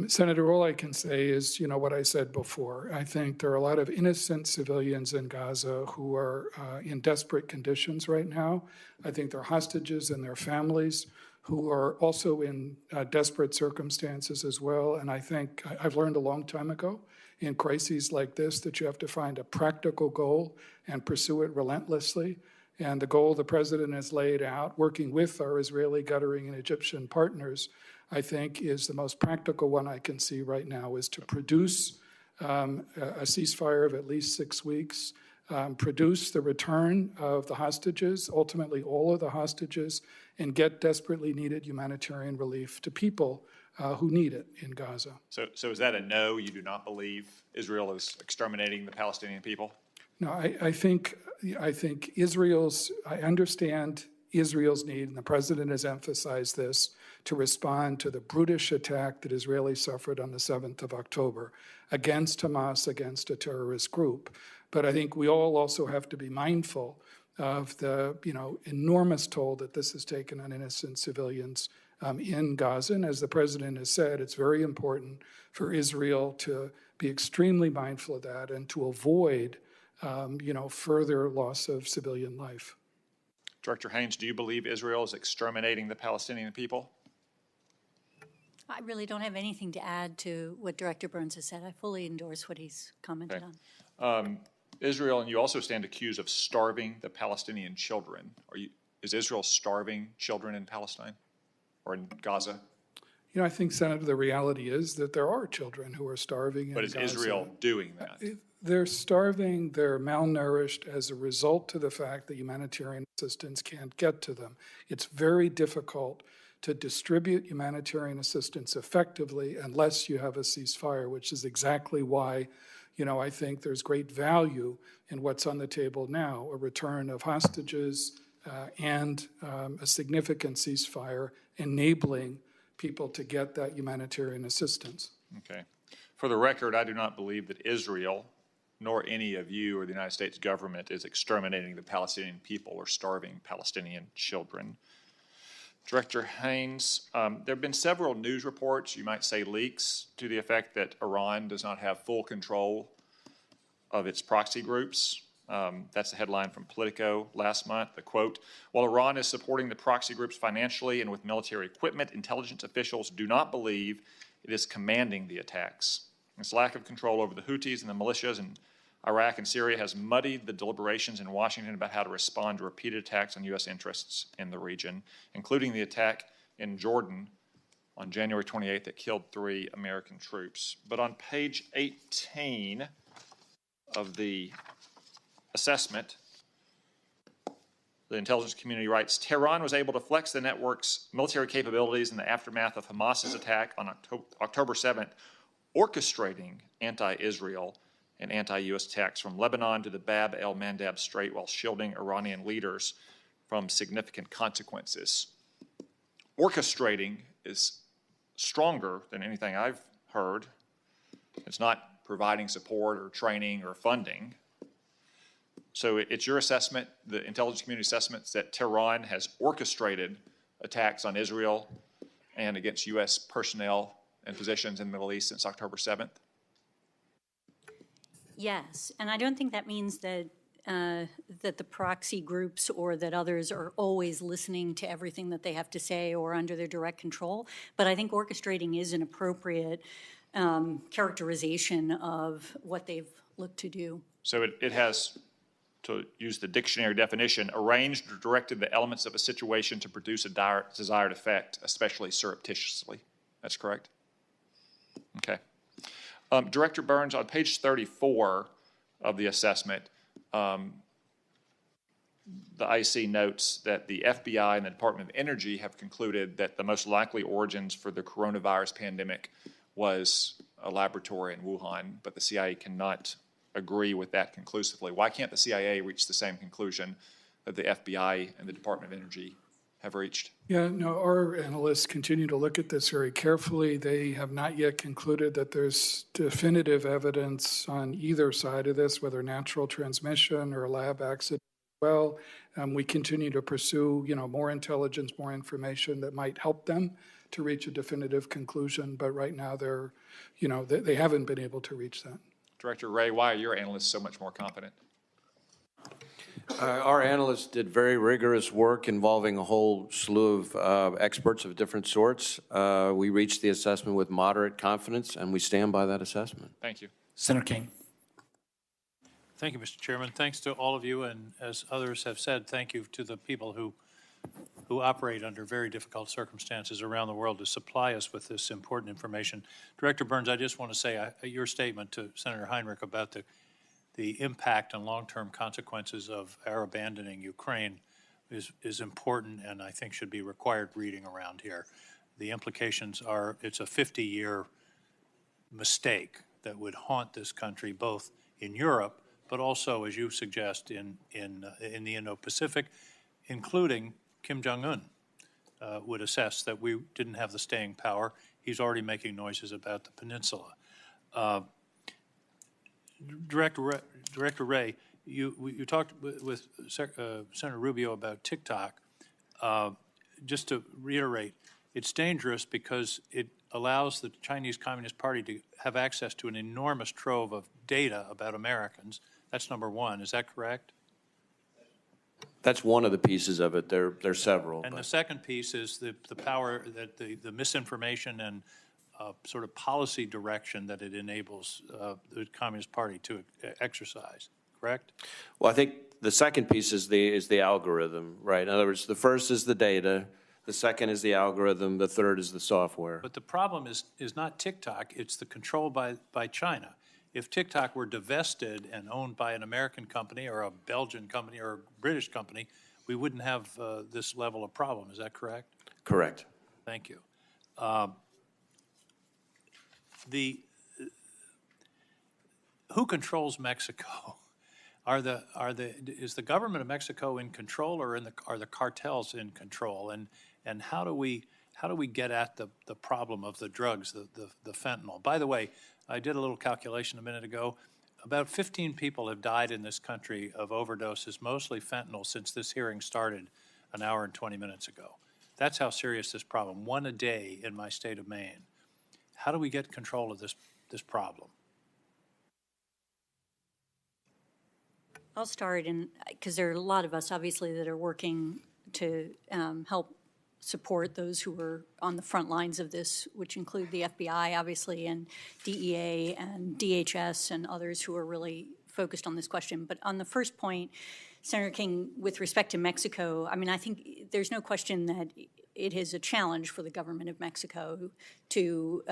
Senator, all I can say is, what I said before. I think there are a lot of innocent civilians in Gaza who are in desperate conditions right now. I think there are hostages and their families who are also in desperate circumstances as well. And I think I've learned a long time ago in crises like this that you have to find a practical goal and pursue it relentlessly. And the goal the president has laid out, working with our Israeli, Qatari, and Egyptian partners, I think is the most practical one I can see right now, is to produce a ceasefire of at least 6 weeks, produce the return of the hostages, ultimately all of the hostages, and get desperately needed humanitarian relief to people who need it in Gaza. So is that a no? You do not believe Israel is exterminating the Palestinian people? No, I think I understand Israel's need, and the president has emphasized this, to respond to the brutish attack that Israelis suffered on the 7th of October against Hamas, against a terrorist group. But I think we all also have to be mindful of the enormous toll that this has taken on innocent civilians in Gaza. And as the president has said, it's very important for Israel to be extremely mindful of that and to avoid further loss of civilian life. Director Haynes, do you believe Israel is exterminating the Palestinian people? I really don't have anything to add to what Director Burns has said. I fully endorse what he's commented on. Israel, and you also stand accused of starving the Palestinian children. Is Israel starving children in Palestine or in Gaza? You know, I think, Senator, the reality is that there are children who are starving in But is Gaza. Israel doing that? They're starving, they're malnourished as a result of the fact that humanitarian assistance can't get to them. It's very difficult to distribute humanitarian assistance effectively unless you have a ceasefire, which is exactly why, you know, I think there's great value in what's on the table now, a return of hostages and a significant ceasefire enabling people to get that humanitarian assistance. Okay. For the record, I do not believe that Israel, nor any of you or the United States government, is exterminating the Palestinian people or starving Palestinian children. Director Haynes, there have been several news reports, you might say leaks, to the effect that Iran does not have full control of its proxy groups. That's the headline from Politico last month. The quote, while Iran is supporting the proxy groups financially and with military equipment, intelligence officials do not believe it is commanding the attacks. Its lack of control over the Houthis and the militias in Iraq and Syria has muddied the deliberations in Washington about how to respond to repeated attacks on U.S. interests in the region, including the attack in Jordan on January 28th that killed 3 American troops. But on page 18 of the assessment, the intelligence community writes, Tehran was able to flex the network's military capabilities in the aftermath of Hamas's attack on October 7th, orchestrating anti-Israel and anti-U.S. attacks from Lebanon to the Bab el-Mandab Strait while shielding Iranian leaders from significant consequences. Orchestrating is stronger than anything I've heard. It's not providing support or training or funding. So it's your assessment, the intelligence community assessments, that Tehran has orchestrated attacks on Israel and against U.S. personnel and positions in the Middle East since October 7th? Yes, and I don't think that means that that the proxy groups or that others are always listening to everything that they have to say or under their direct control. But I think orchestrating is an appropriate characterization of what they've looked to do. So it has, to use the dictionary definition, arranged or directed the elements of a situation to produce a desired effect, especially surreptitiously. That's correct? Okay. Director Burns, on page 34 of the assessment, the IC notes that the FBI and the Department of Energy have concluded that the most likely origins for the coronavirus pandemic was a laboratory in Wuhan, but the CIA cannot agree with that conclusively. Why can't the CIA reach the same conclusion that the FBI and the Department of Energy have reached? Yeah, no, our analysts continue to look at this very carefully. They have not yet concluded that there's definitive evidence on either side of this, whether natural transmission or a lab accident. Well, we continue to pursue, more intelligence, more information that might help them to reach a definitive conclusion. But right now, they're, they haven't been able to reach that. Director Wray, why are your analysts so much more confident? Our analysts did very rigorous work involving a whole slew of experts of different sorts. We reached the assessment with moderate confidence, and we stand by that assessment. Thank you. Senator King. Thank you, Mr. Chairman. Thanks to all of you, and as others have said, thank you to the people who operate under very difficult circumstances around the world to supply us with this important information. Director Burns, I just want to say your statement to Senator Heinrich about the impact and long-term consequences of our abandoning Ukraine is important and I think should be required reading around here. The implications are it's a 50-year mistake that would haunt this country both in Europe but also, as you suggest, in the Indo-Pacific, including Kim Jong-un would assess that we didn't have the staying power. He's already making noises about the peninsula. Director Wray, you talked with Senator Rubio about TikTok. Just to reiterate, it's dangerous because it allows the Chinese Communist Party to have access to an enormous trove of data about Americans. That's number one. Is that correct? That's one of the pieces of it. There are several. And but- the second piece is the power that the misinformation and sort of policy direction that it enables the Communist Party to exercise, correct? Well, I think the second piece is the algorithm, right? In other words, the first is the data, the second is the algorithm, the third is the software. But the problem is not TikTok, it's the control by China. If TikTok were divested and owned by an American company or a Belgian company or a British company, we wouldn't have this level of problem. Is that correct? Correct. Thank you. Who controls Mexico? Is the government of Mexico in control, or are the cartels in control? And how do we get at the problem of the drugs, the fentanyl? By the way, I did a little calculation a minute ago. About 15 people have died in this country of overdoses, mostly fentanyl, since this hearing started an hour and 20 minutes ago. That's how serious this problem. One a day in my state of Maine. How do we get control of this problem? I'll start, because there are a lot of us, obviously, that are working to help support those who are on the front lines of this, which include the FBI, obviously, and DEA and DHS and others who are really focused on this question. But on the first point, Senator King, with respect to Mexico, I mean, I think there's no question that it is a challenge for the government of Mexico to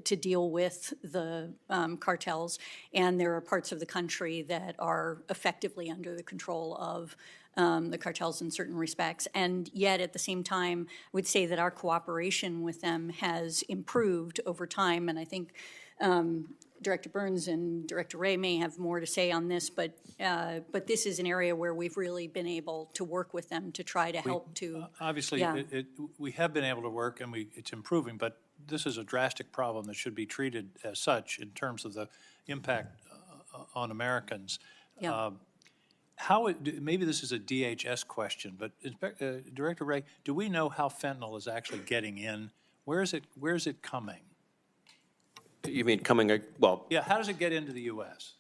deal with the cartels, and there are parts of the country that are effectively under the control of the cartels in certain respects. And yet, at the same time, I would say that our cooperation with them has improved over time, and I think Director Burns and Director Wray may have more to say on this, but this is an area where we've really been able to work with them to try to help to. Obviously, yeah. we have been able to work, and it's improving, but this is a drastic problem that should be treated as such in terms of the impact on Americans. Yeah. Maybe this is a DHS question, but Director Wray, do we know how fentanyl is actually getting in? Where is it coming? You mean coming, well, Yeah, how does it get into the U.S.?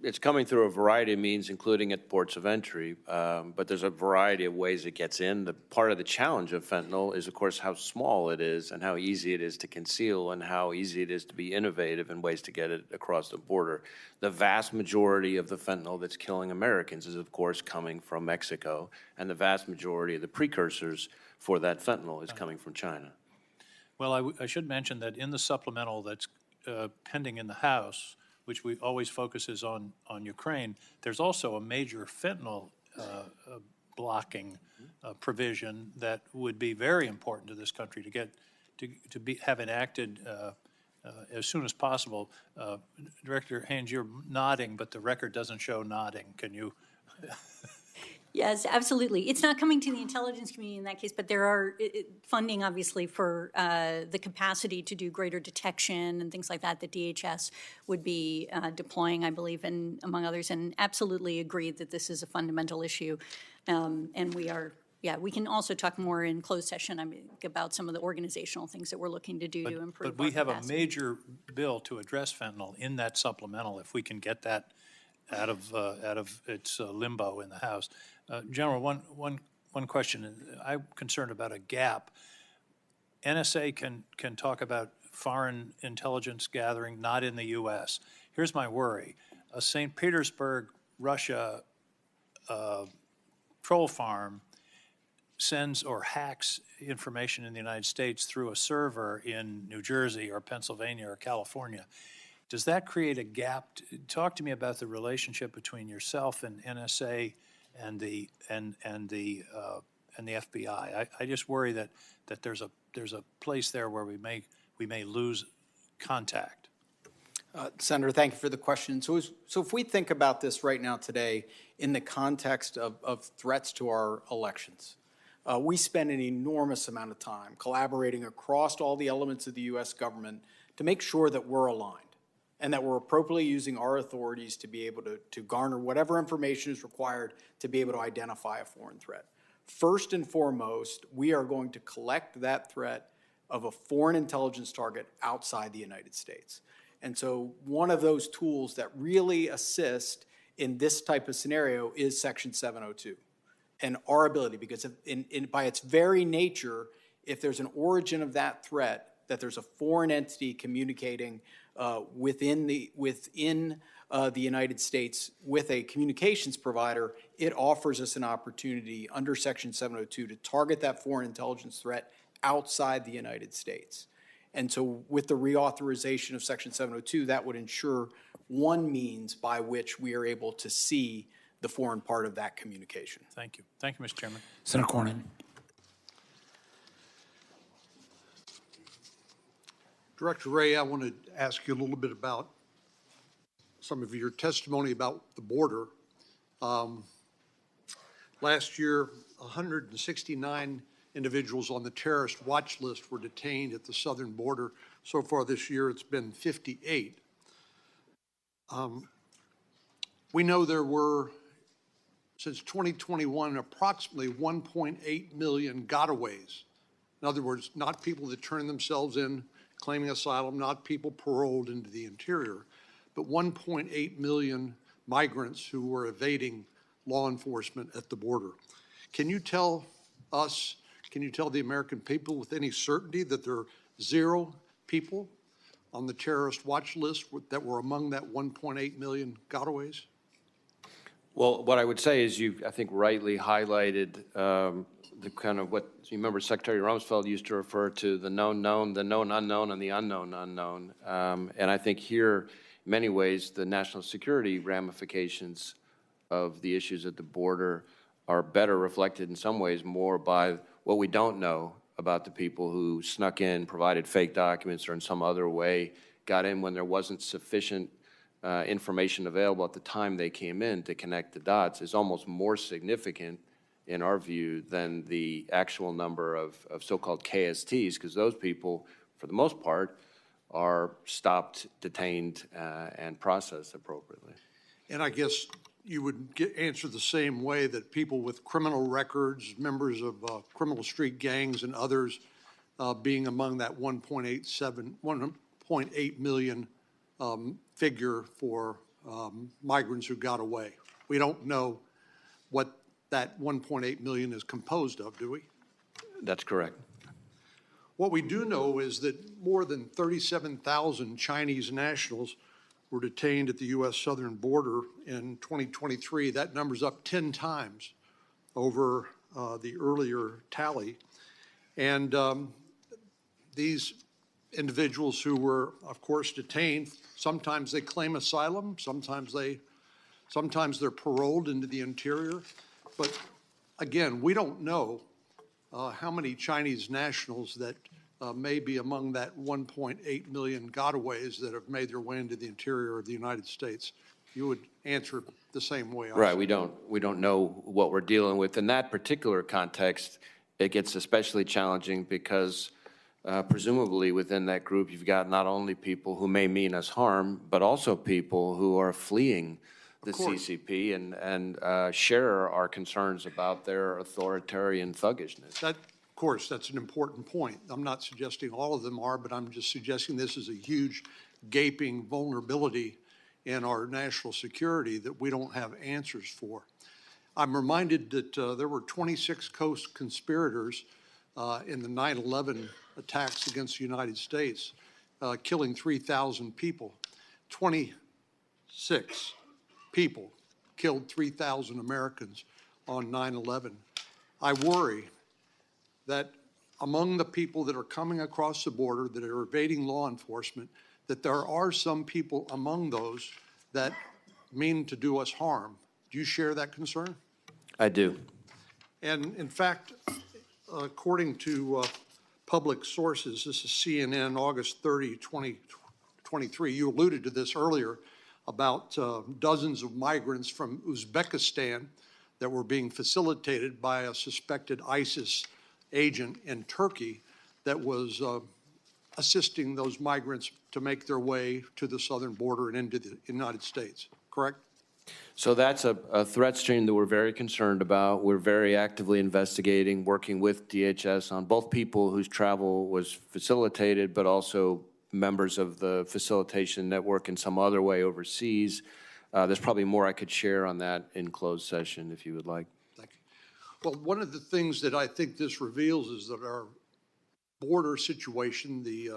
it's coming through a variety of means, including at ports of entry, but there's a variety of ways it gets in. The part of the challenge of fentanyl is, of course, how small it is and how easy it is to conceal and how easy it is to be innovative in ways to get it across the border. The vast majority of the fentanyl that's killing Americans is, of course, coming from Mexico, and the vast majority of the precursors for that fentanyl is coming from China. Well, I should mention that in the supplemental that's pending in the House, which we always focuses on Ukraine, there's also a major fentanyl blocking provision that would be very important to this country to get have enacted as soon as possible. Director Haynes, you're nodding, but the record doesn't show nodding. Can you? Yes, absolutely. It's not coming to the intelligence community in that case, but there are funding, obviously, for the capacity to do greater detection and things like that that DHS would be deploying, I believe, and among others, and absolutely agree that this is a fundamental issue. And we are, we can also talk more in closed session, I mean, about some of the organizational things that we're looking to do to improve. But we have a major bill to address fentanyl in that supplemental, if we can get that out of its limbo in the House. General, one question. I'm concerned about a gap. NSA can talk about foreign intelligence gathering, not in the U.S. Here's my worry. A St. Petersburg, Russia troll farm sends or hacks information in the United States through a server in New Jersey or Pennsylvania or California. Does that create a gap? Talk to me about the relationship between yourself and NSA and the FBI. I just worry that there's a place there where we may lose contact. Senator, thank you for the question. So if we think about this right now today in the context of threats to our elections, we spend an enormous amount of time collaborating across all the elements of the U.S. government to make sure that we're aligned and that we're appropriately using our authorities to be able to garner whatever information is required to be able to identify a foreign threat. First and foremost, we are going to collect that threat of a foreign intelligence target outside the United States. And so one of those tools that really assist in this type of scenario is Section 702. and our ability, because by its very nature, if there's an origin of that threat, that there's a foreign entity communicating within the United States with a communications provider, it offers us an opportunity under Section 702 to target that foreign intelligence threat outside the United States. And so with the reauthorization of Section 702, that would ensure one means by which we are able to see the foreign part of that communication. Thank you. Thank you, Mr. Chairman. Senator Cornyn. Director Wray, I want to ask you a little bit about some of your testimony about the border. Last year, 169 individuals on the terrorist watch list were detained at the southern border. So far this year, it's been 58. We know there were, since 2021, approximately 1.8 million gotaways. In other words, not people that turn themselves in claiming asylum, not people paroled into the interior, but 1.8 million migrants who were evading law enforcement at the border. Can you tell us, can you tell the American people with any certainty that there are 0 people on the terrorist watch list that were among that 1.8 million gotaways? Well, what I would say is you, I think, rightly highlighted the kind of what you remember Secretary Rumsfeld used to refer to the known known, the known unknown, and the unknown unknown. And I think here, in many ways, the national security ramifications of the issues at the border are better reflected in some ways more by what we don't know about the people who snuck in, provided fake documents, or in some other way got in when there wasn't sufficient information available at the time they came in to connect the dots is almost more significant in our view than the actual number of so-called KSTs, because those people, for the most part, are stopped, detained, and processed appropriately. And I guess you would answer the same way that people with criminal records, members of criminal street gangs and others being among that 1.8 million figure for migrants who got away. We don't know what that 1.8 million is composed of, do we? That's correct. What we do know is that more than 37,000 Chinese nationals were detained at the U.S. southern border in 2023. That number's up 10 times over the earlier tally. And these individuals who were, of course, detained, sometimes they claim asylum, sometimes they're paroled into the interior. But again, we don't know how many Chinese nationals that may be among that 1.8 million gotaways that have made their way into the interior of the United States. You would answer the same way. Right. We don't know what we're dealing with. In that particular context, it gets especially challenging because presumably within that group, you've got not only people who may mean us harm, but also people who are fleeing the CCP and share our concerns about their authoritarian thuggishness. Of course, that's an important point. I'm not suggesting all of them are, but I'm just suggesting this is a huge gaping vulnerability in our national security that we don't have answers for. I'm reminded that there were 26 co-conspirators in the 9/11 attacks against the United States, killing 3,000 people. 26 people killed 3,000 Americans on 9/11. I worry that among the people that are coming across the border that are evading law enforcement, that there are some people among those that mean to do us harm. Do you share that concern? I do. And in fact, according to public sources, this is CNN, August 30, 2023, you alluded to this earlier about dozens of migrants from Uzbekistan that were being facilitated by a suspected ISIS agent in Turkey that was assisting those migrants to make their way to the southern border and into the United States, correct? So that's a threat stream that we're very concerned about. We're very actively investigating, working with DHS on both people whose travel was facilitated, but also members of the facilitation network in some other way overseas. There's probably more I could share on that in closed session if you would like. Thank you. Well, one of the things that I think this reveals is that our border situation, the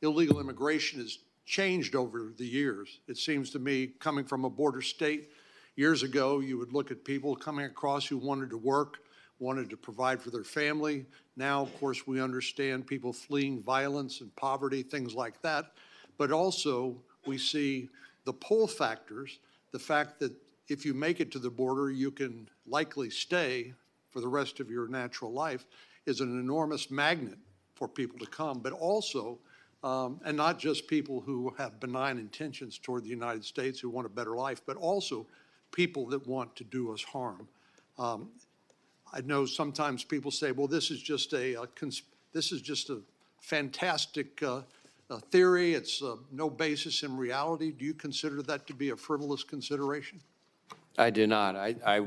illegal immigration, has changed over the years. It seems to me, coming from a border state, years ago, you would look at people coming across who wanted to work, wanted to provide for their family. Now, of course, we understand people fleeing violence and poverty, things like that. But also, we see the pull factors, the fact that if you make it to the border, you can likely stay for the rest of your natural life, is an enormous magnet for people to come, but also, and not just people who have benign intentions toward the United States who want a better life, but also people that want to do us harm. I know sometimes people say, well, this is just a fantastic theory. It's no basis in reality. Do you consider that to be a frivolous consideration? I do not.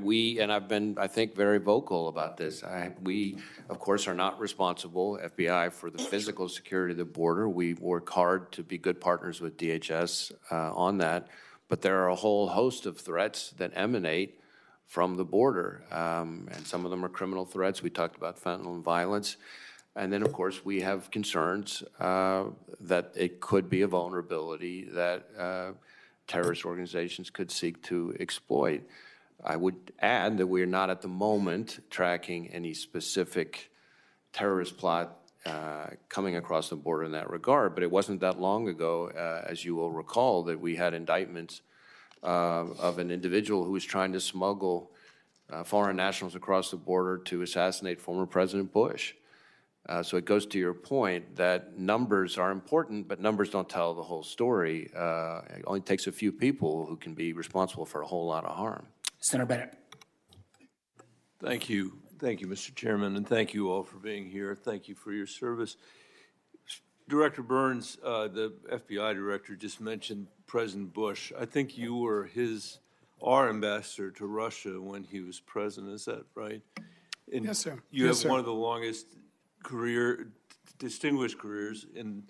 We, and I've been, I think, very vocal about this. We, of course, are not responsible, FBI, for the physical security of the border. We work hard to be good partners with DHS on that. But there are a whole host of threats that emanate from the border, and some of them are criminal threats. We talked about fentanyl and violence. And then, of course, we have concerns that it could be a vulnerability that terrorist organizations could seek to exploit. I would add that we are not at the moment tracking any specific terrorist plot coming across the border in that regard, but it wasn't that long ago, as you will recall, that we had indictments of an individual who was trying to smuggle foreign nationals across the border to assassinate former President Bush. So it goes to your point that numbers are important, but numbers don't tell the whole story. It only takes a few people who can be responsible for a whole lot of harm. Senator Bennett. Thank you. Thank you, Mr. Chairman, and thank you all for being here. Thank you for your service. Director Burns, the FBI director, just mentioned President Bush. I think you were our ambassador to Russia when he was president. Is that right? And yes, sir. You yes, have sir. one of the longest distinguished careers in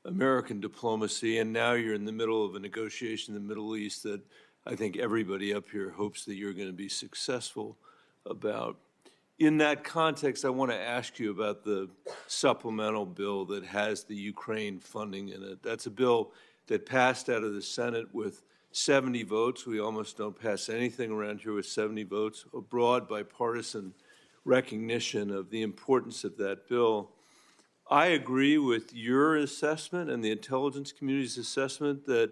American diplomacy, and now you're in the middle of a negotiation in the Middle East that I think everybody up here hopes that you're going to be successful about. In that context, I want to ask you about the supplemental bill that has the Ukraine funding in it. That's a bill that passed out of the Senate with 70 votes. We almost don't pass anything around here with 70 votes, a broad bipartisan recognition of the importance of that bill. I agree with your assessment and the intelligence community's assessment that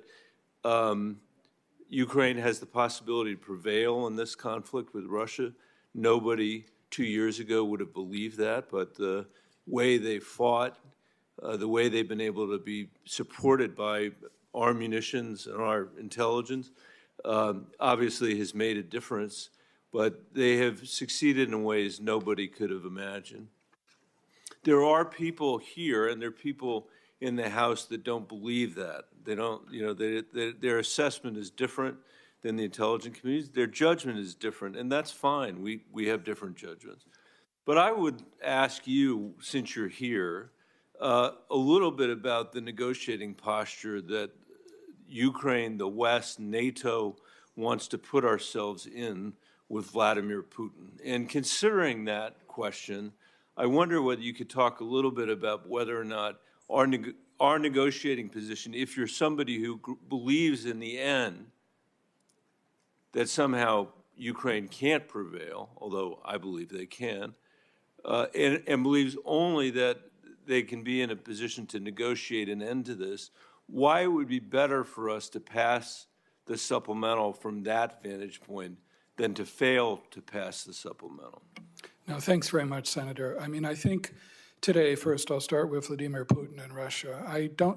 Ukraine has the possibility to prevail in this conflict with Russia. Nobody 2 years ago would have believed that, but the way they fought, the way they've been able to be supported by our munitions and our intelligence, obviously has made a difference, but they have succeeded in ways nobody could have imagined. There are people here, and there are people in the House that don't believe that. They don't, their assessment is different than the intelligence community. Their judgment is different, and that's fine. We have different judgments. But I would ask you, since you're here, a little bit about the negotiating posture that Ukraine, the West, NATO wants to put ourselves in with Vladimir Putin. And considering that question, I wonder whether you could talk a little bit about whether or not our negotiating position, if you're somebody who believes in the end that somehow Ukraine can't prevail, although I believe they can, and believes only that they can be in a position to negotiate an end to this, why it would be better for us to pass the supplemental from that vantage point than to fail to pass the supplemental? No, thanks very much, Senator. I mean, I think today, first, I'll start with Vladimir Putin and Russia.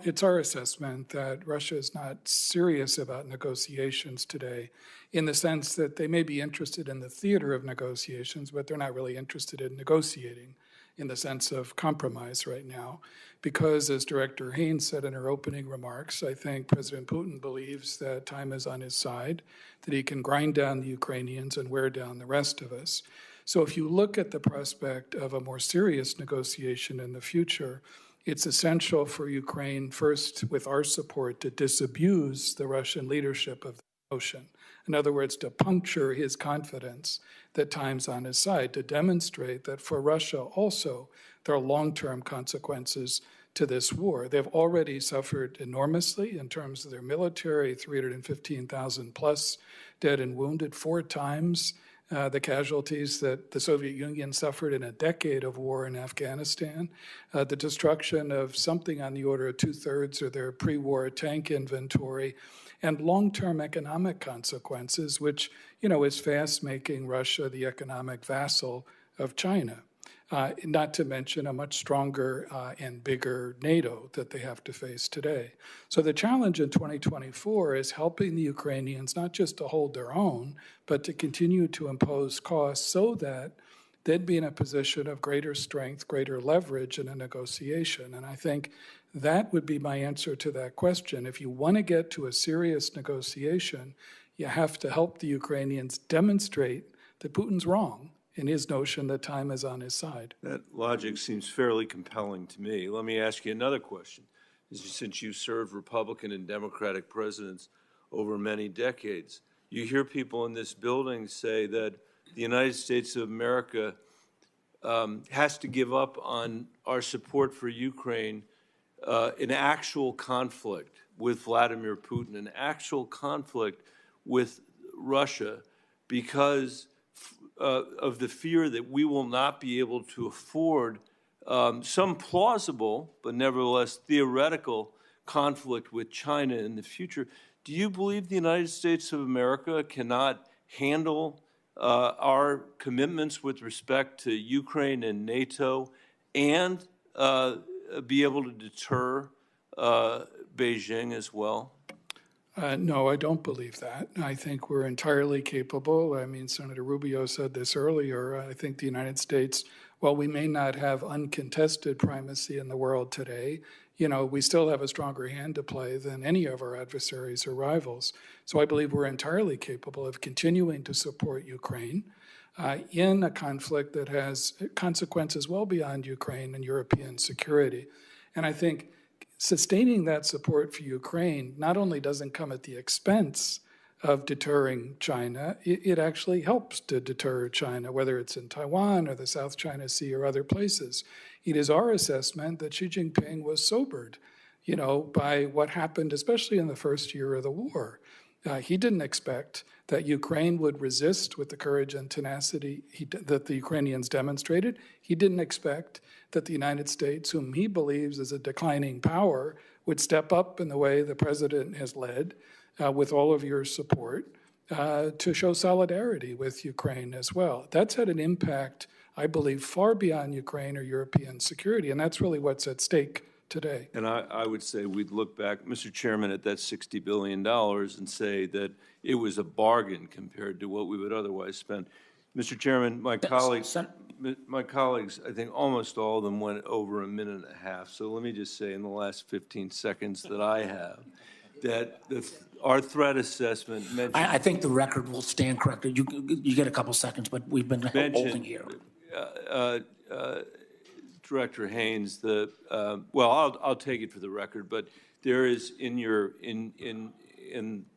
It's our assessment that Russia is not serious about negotiations today in the sense that they may be interested in the theater of negotiations, but they're not really interested in negotiating in the sense of compromise right now. Because, as Director Haynes said in her opening remarks, I think President Putin believes that time is on his side, that he can grind down the Ukrainians and wear down the rest of us. So if you look at the prospect of a more serious negotiation in the future, it's essential for Ukraine, first with our support, to disabuse the Russian leadership of the notion In other words, to puncture his confidence that time's on his side, to demonstrate that for Russia also there are long-term consequences to this war. They've already suffered enormously in terms of their military, 315,000 plus dead and wounded, 4 times the casualties that the Soviet Union suffered in a decade of war in Afghanistan, the destruction of something on the order of 2/3 of their pre-war tank inventory, and long-term economic consequences, which, is fast making Russia the economic vassal of China. Not to mention a much stronger and bigger NATO that they have to face today. So the challenge in 2024 is helping the Ukrainians not just to hold their own, but to continue to impose costs so that they'd be in a position of greater strength, greater leverage in a negotiation. And I think that would be my answer to that question. If you want to get to a serious negotiation, you have to help the Ukrainians demonstrate that Putin's wrong in his notion that time is on his side. That logic seems fairly compelling to me. Let me ask you another question. Since you served Republican and Democratic presidents over many decades, you hear people in this building say that the United States of America has to give up on our support for Ukraine in actual conflict with Vladimir Putin, an actual conflict with Russia, because of the fear that we will not be able to afford some plausible, but nevertheless theoretical conflict with China in the future. Do you believe the United States of America cannot handle our commitments with respect to Ukraine and NATO and be able to deter Beijing as well? No, I don't believe that. I think we're entirely capable. I mean, Senator Rubio said this earlier. I think the United States, while we may not have uncontested primacy in the world today, we still have a stronger hand to play than any of our adversaries or rivals. So I believe we're entirely capable of continuing to support Ukraine in a conflict that has consequences well beyond Ukraine and European security. And I think sustaining that support for Ukraine not only doesn't come at the expense of deterring China, it actually helps to deter China, whether it's in Taiwan or the South China Sea or other places. It is our assessment that Xi Jinping was sobered, by what happened, especially in the first year of the war. He didn't expect that Ukraine would resist with the courage and tenacity that the Ukrainians demonstrated. He didn't expect that the United States, whom he believes is a declining power, would step up in the way the president has led, with all of your support, to show solidarity with Ukraine as well. That's had an impact, I believe, far beyond Ukraine or European security, and that's really what's at stake today. And I would say we'd look back, Mr. Chairman, at that $60 billion and say that it was a bargain compared to what we would otherwise spend. Mr. Chairman, my colleagues, I think almost all of them went over a minute and a half. So let me just say in the last 15 seconds that I have, that our threat assessment mentioned— I think the record will stand corrected. You get a couple seconds, but we've been holding here. Director Haynes, well, I'll take it for the record, but there is in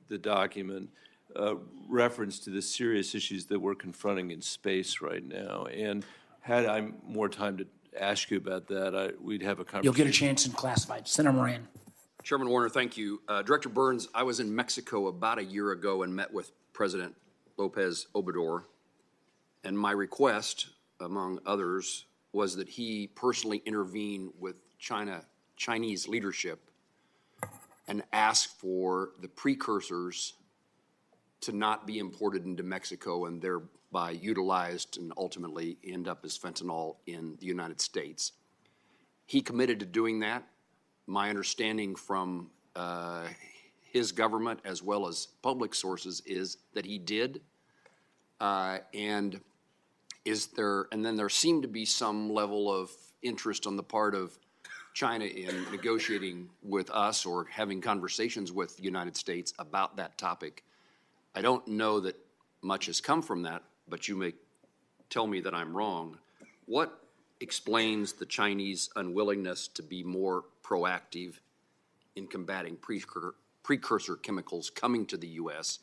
the document reference to the serious issues that we're confronting in space right now. And had I more time to ask you about that, we'd have a conversation. You'll get a chance in classified. Senator Moran. Chairman Warner, thank you. Director Burns, I was in Mexico about a year ago and met with President Lopez Obrador, and my request, among others, was that he personally intervene with Chinese leadership and ask for the precursors to not be imported into Mexico and thereby utilized and ultimately end up as fentanyl in the United States. He committed to doing that. My understanding from his government as well as public sources is that he did. And then there seemed to be some level of interest on the part of China in negotiating with us or having conversations with the United States about that topic. I don't know that much has come from that, but you may tell me that I'm wrong. What explains the Chinese unwillingness to be more proactive in combating precursor chemicals coming to the U.S.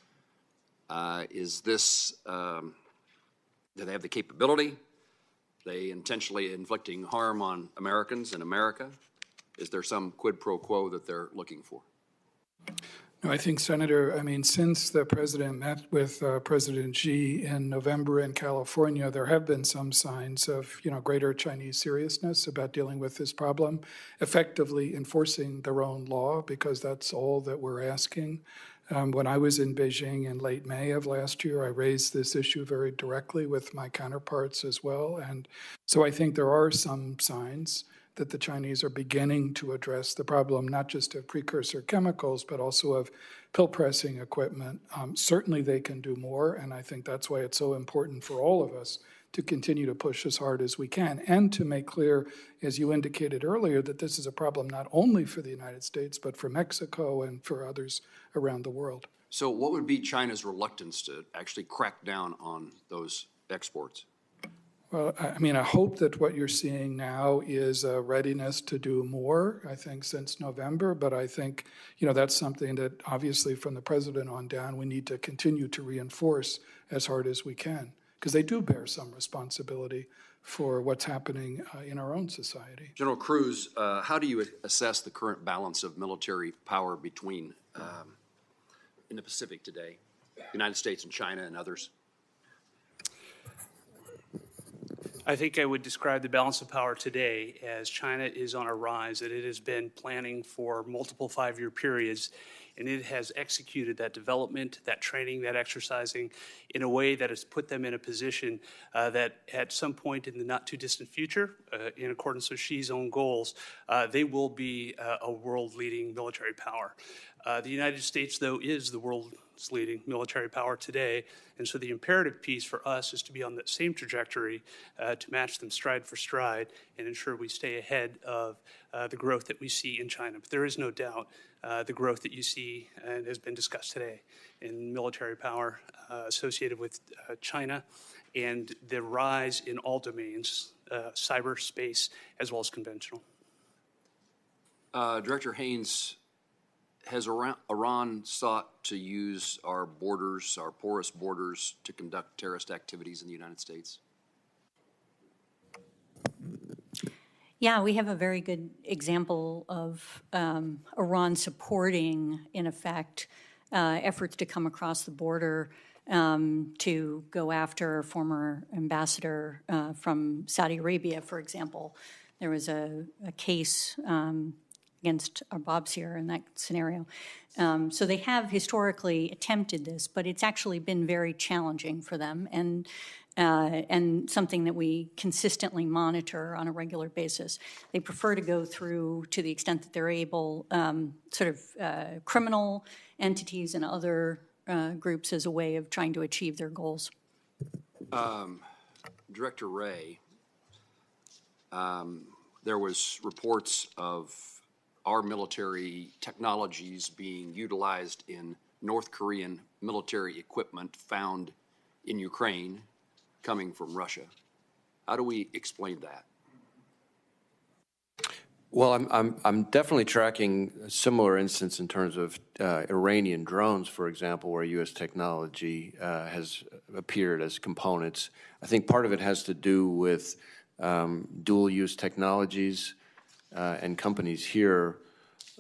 Is this, do they have the capability? They intentionally inflicting harm on Americans in America? Is there some quid pro quo that they're looking for? No, I think, Senator, since the president met with President Xi in November in California, there have been some signs of, greater Chinese seriousness about dealing with this problem, effectively enforcing their own law, because that's all that we're asking. When I was in Beijing in late May of last year, I raised this issue very directly with my counterparts as well. And so I think there are some signs that the Chinese are beginning to address the problem, not just of precursor chemicals, but also of pill pressing equipment. Certainly they can do more, and I think that's why it's so important for all of us to continue to push as hard as we can, and to make clear, as you indicated earlier, that this is a problem not only for the United States, but for Mexico and for others around the world. So what would be China's reluctance to actually crack down on those exports? Well, I hope that what you're seeing now is a readiness to do more, I think, since November. But I think, that's something that obviously from the president on down, we need to continue to reinforce as hard as we can, because they do bear some responsibility for what's happening in our own society. General Cruz, how do you assess the current balance of military power between, in the Pacific today, the United States and China and others? I think I would describe the balance of power today as China is on a rise, that it has been planning for multiple 5-year periods, and it has executed that development, that training, that exercising in a way that has put them in a position that at some point in the not too distant future, in accordance with Xi's own goals, they will be a world-leading military power. The United States, though, is the world's leading military power today, and so the imperative piece for us is to be on that same trajectory to match them stride for stride and ensure we stay ahead of the growth that we see in China. But there is no doubt the growth that you see and has been discussed today in military power associated with China and the rise in all domains, cyberspace as well as conventional. Director Haynes, has Iran sought to use our borders, our porous borders, to conduct terrorist activities in the United States? Yeah, we have a very good example of Iran supporting, in effect, efforts to come across the border to go after a former ambassador from Saudi Arabia, for example. There was a case against our Bobs here in that scenario. So they have historically attempted this, but it's actually been very challenging for them and something that we consistently monitor on a regular basis. They prefer to go through, to the extent that they're able, criminal entities and other groups as a way of trying to achieve their goals. Director Wray, there was reports of our military technologies being utilized in North Korean military equipment found in Ukraine coming from Russia. How do we explain that? Well, I'm definitely tracking a similar instance in terms of Iranian drones, for example, where U.S. technology has appeared as components. I think part of it has to do with dual-use technologies and companies here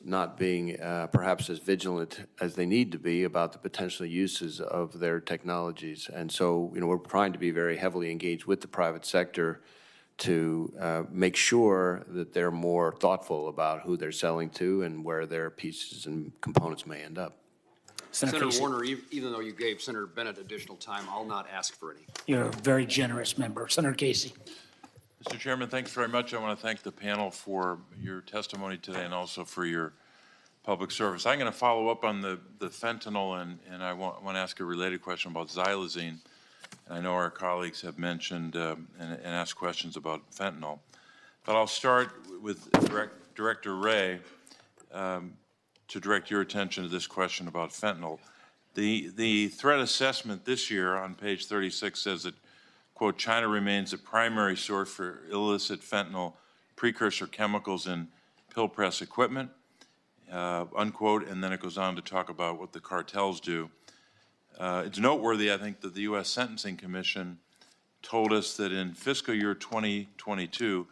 not being perhaps as vigilant as they need to be about the potential uses of their technologies. And so, we're trying to be very heavily engaged with the private sector to make sure that they're more thoughtful about who they're selling to and where their pieces and components may end up. Senator Warner, even though you gave Senator Bennett additional time, I'll not ask for any. You're a very generous member. Senator Casey. Mr. Chairman, thanks very much. I want to thank the panel for your testimony today and also for your public service. I'm going to follow up on the fentanyl, and I want to ask a related question about xylazine. I know our colleagues have mentioned and asked questions about fentanyl. But I'll start with Director Wray to direct your attention to this question about fentanyl. The threat assessment this year on page 36 says that, quote, China remains a primary source for illicit fentanyl precursor chemicals in pill press equipment, unquote, and then it goes on to talk about what the cartels do. It's noteworthy, I think, that the U.S. Sentencing Commission told us that in fiscal year 2022,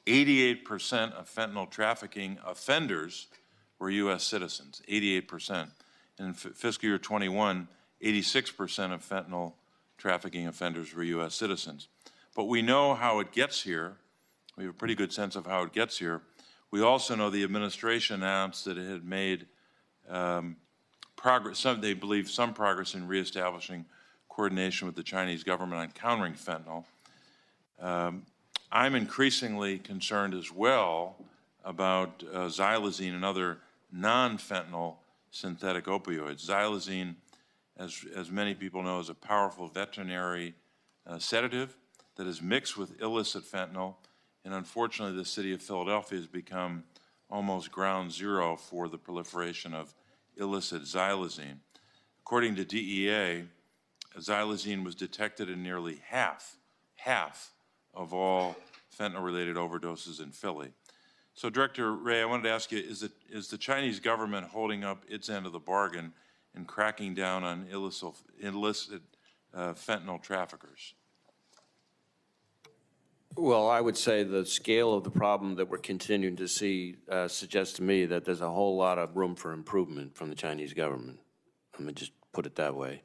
88% of fentanyl trafficking offenders were U.S. citizens, 88%. And in fiscal year 21, 86% of fentanyl trafficking offenders were U.S. citizens. But we know how it gets here. We have a pretty good sense of how it gets here. We also know the administration announced that it had made progress, they believe some progress in reestablishing coordination with the Chinese government on countering fentanyl. I'm increasingly concerned as well about xylazine and other non-fentanyl synthetic opioids. Xylazine, as many people know, is a powerful veterinary sedative that is mixed with illicit fentanyl, and unfortunately the city of Philadelphia has become almost ground zero for the proliferation of illicit xylazine. According to DEA, xylazine was detected in nearly half of all fentanyl-related overdoses in Philly. So, Director Wray, I wanted to ask you, is the Chinese government holding up its end of the bargain in cracking down on illicit fentanyl traffickers? Well, I would say the scale of the problem that we're continuing to see suggests to me that there's a whole lot of room for improvement from the Chinese government. Let me just put it that way.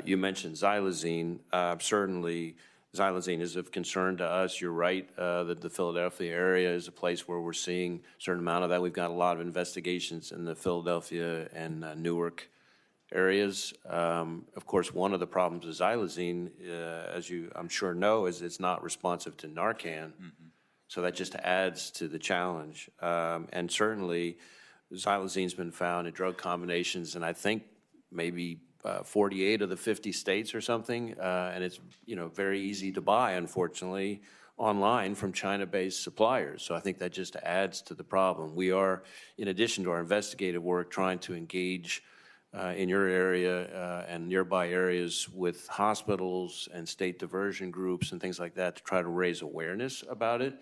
You mentioned xylazine. Certainly, xylazine is of concern to us. You're right that the Philadelphia area is a place where we're seeing a certain amount of that. We've got a lot of investigations in the Philadelphia and Newark areas. Of course, one of the problems with xylazine, as you I'm sure know, is it's not responsive to Narcan. So that just adds to the challenge. And certainly, xylazine's been found in drug combinations, and I think maybe 48 of the 50 states or something, and it's very easy to buy, unfortunately, online from China-based suppliers. So I think that just adds to the problem. We are, in addition to our investigative work, trying to engage in your area and nearby areas with hospitals and state diversion groups and things like that to try to raise awareness about it.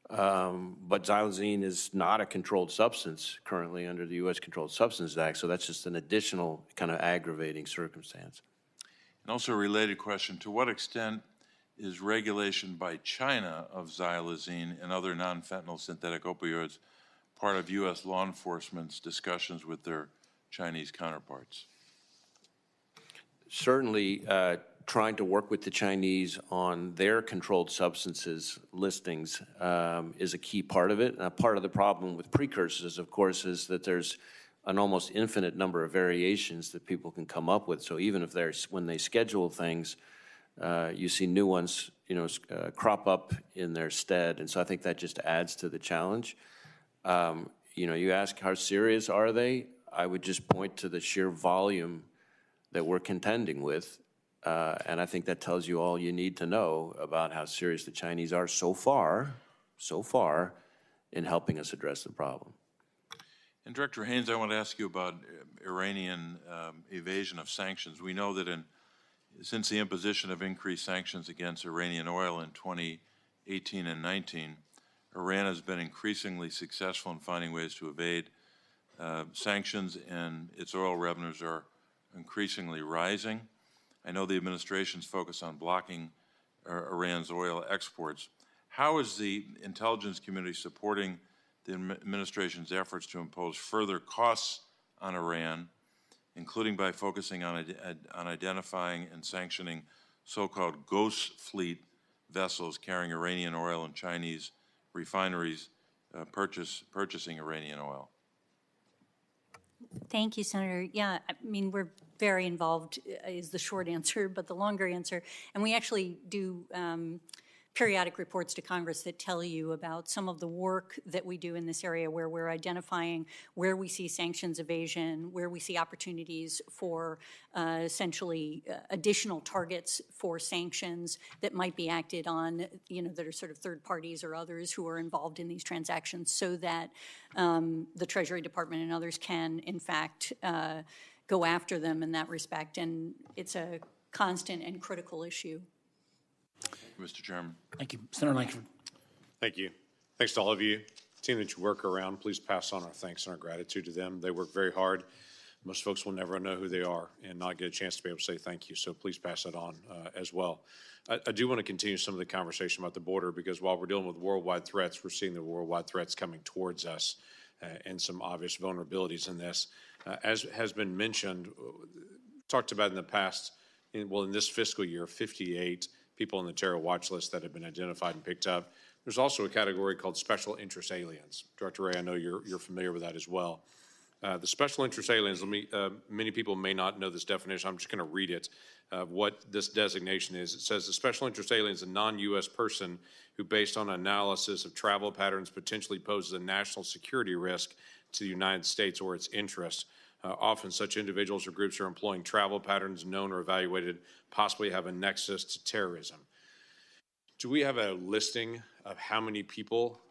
But xylazine is not a controlled substance currently under the U.S. Controlled Substances Act, so that's just an additional kind of aggravating circumstance. And also a related question, to what extent is regulation by China of xylazine and other non-fentanyl synthetic opioids part of U.S. law enforcement's discussions with their Chinese counterparts? Certainly, trying to work with the Chinese on their controlled substances listings is a key part of it. Part of the problem with precursors, of course, is that there's an almost infinite number of variations that people can come up with. So even if when they schedule things, you see new ones, crop up in their stead. And so I think that just adds to the challenge. You ask how serious are they? I would just point to the sheer volume that we're contending with. And I think that tells you all you need to know about how serious the Chinese are so far in helping us address the problem. And Director Haynes, I want to ask you about Iranian evasion of sanctions. We know that since the imposition of increased sanctions against Iranian oil in 2018 and 19, Iran has been increasingly successful in finding ways to evade sanctions, and its oil revenues are increasingly rising. I know the administration's focus on blocking Iran's oil exports. How is the intelligence community supporting the administration's efforts to impose further costs on Iran, including by focusing on identifying and sanctioning so-called ghost fleet vessels carrying Iranian oil and Chinese refineries purchasing Iranian oil? Thank you, Senator. Yeah, I mean, we're very involved is the short answer, but the longer answer, and we actually do periodic reports to Congress that tell you about some of the work that we do in this area where we're identifying where we see sanctions evasion, where we see opportunities for essentially additional targets for sanctions that might be acted on, that are sort of third parties or others who are involved in these transactions so that the Treasury Department and others can, in fact, go after them in that respect. And it's a constant and critical issue. Mr. Chairman. Thank you. Senator Lankford. Thank you. Thanks to all of you. Team that you work around, please pass on our thanks and our gratitude to them. They work very hard Most folks will never know who they are and not get a chance to be able to say thank you. So please pass that on as well. I do want to continue some of the conversation about the border because while we're dealing with worldwide threats, we're seeing the worldwide threats coming towards us and some obvious vulnerabilities in this. As has been mentioned, talked about in the past, in this fiscal year, 58 people on the terror watch list that have been identified and picked up. There's also a category called special interest aliens. Director Wray, I know you're familiar with that as well. The special interest aliens, many people may not know this definition. I'm just going to read it, what this designation is. It says the special interest alien is a non-U.S. person who, based on analysis of travel patterns, potentially poses a national security risk to the United States or its interests. Often such individuals or groups are employing travel patterns known or evaluated, possibly have a nexus to terrorism. Do we have a listing of how many people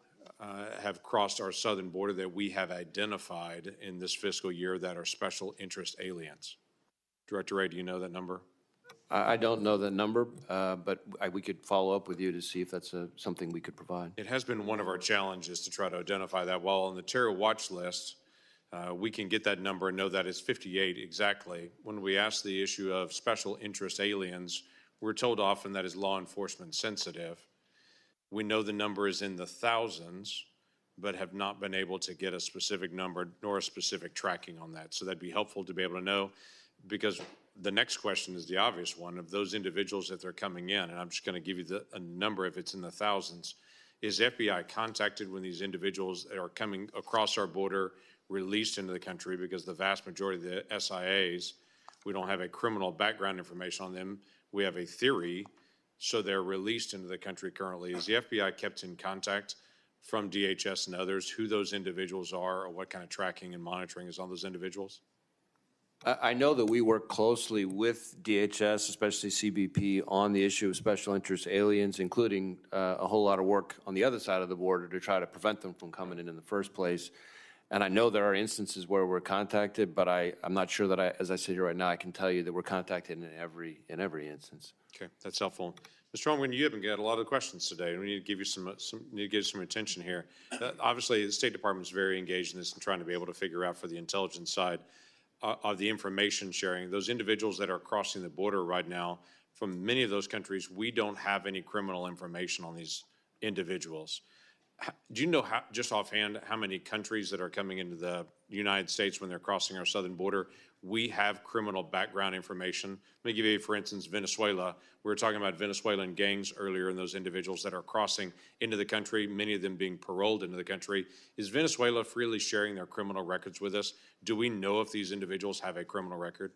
have crossed our southern border that we have identified in this fiscal year that are special interest aliens? Director Wray, do you know that number? I don't know the number, but we could follow up with you to see if that's something we could provide. It has been one of our challenges to try to identify that. While on the terror watch list, we can get that number and know that it's 58 exactly. When we ask the issue of special interest aliens, we're told often that is law enforcement sensitive. We know the number is in the thousands, but have not been able to get a specific number nor a specific tracking on that. So that'd be helpful to be able to know, because the next question is the obvious one of those individuals that they're coming in, and I'm just going to give you a number if it's in the thousands. Is FBI contacted when these individuals that are coming across our border released into the country? Because the vast majority of the SIAs, we don't have a criminal background information on them. We have a theory, so they're released into the country currently. Is the FBI kept in contact from DHS and others who those individuals are or what kind of tracking and monitoring is on those individuals? I know that we work closely with DHS, especially CBP, on the issue of special interest aliens, including a whole lot of work on the other side of the border to try to prevent them from coming in the first place. And I know there are instances where we're contacted, but I'm not sure that as I sit here right now, I can tell you that we're contacted in every instance. Okay, that's helpful. Mr. Holmgren, you haven't got a lot of questions today. We need to give you some attention here. Obviously, the State Department is very engaged in this and trying to be able to figure out for the intelligence side of the information sharing. Those individuals that are crossing the border right now from many of those countries, we don't have any criminal information on these individuals. Do you know just offhand how many countries that are coming into the United States when they're crossing our southern border we have criminal background information? Let me give you, for instance, Venezuela. We were talking about Venezuelan gangs earlier and those individuals that are crossing into the country, many of them being paroled into the country. Is Venezuela freely sharing their criminal records with us? Do we know if these individuals have a criminal record?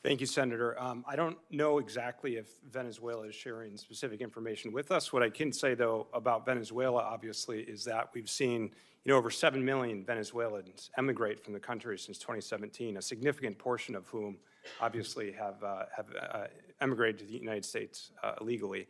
Thank you, Senator. I don't know exactly if Venezuela is sharing specific information with us. What I can say, though, about Venezuela, obviously, is that we've seen over 7 million Venezuelans emigrate from the country since 2017, a significant portion of whom obviously have emigrated to the United States illegally.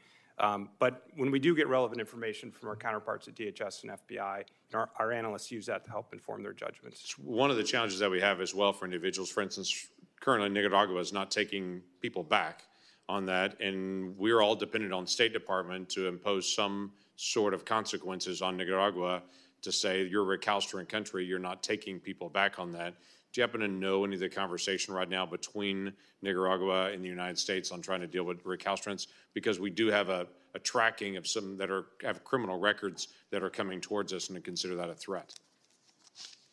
But when we do get relevant information from our counterparts at DHS and FBI, our analysts use that to help inform their judgments. It's one of the challenges that we have as well for individuals. For instance, currently Nicaragua is not taking people back on that, and we're all dependent on State Department to impose some sort of consequences on Nicaragua to say you're a recalcitrant country, you're not taking people back on that. Do you happen to know any of the conversation right now between Nicaragua and the United States on trying to deal with recalcitrants? Because we do have a tracking of some that have criminal records that are coming towards us, and to consider that a threat.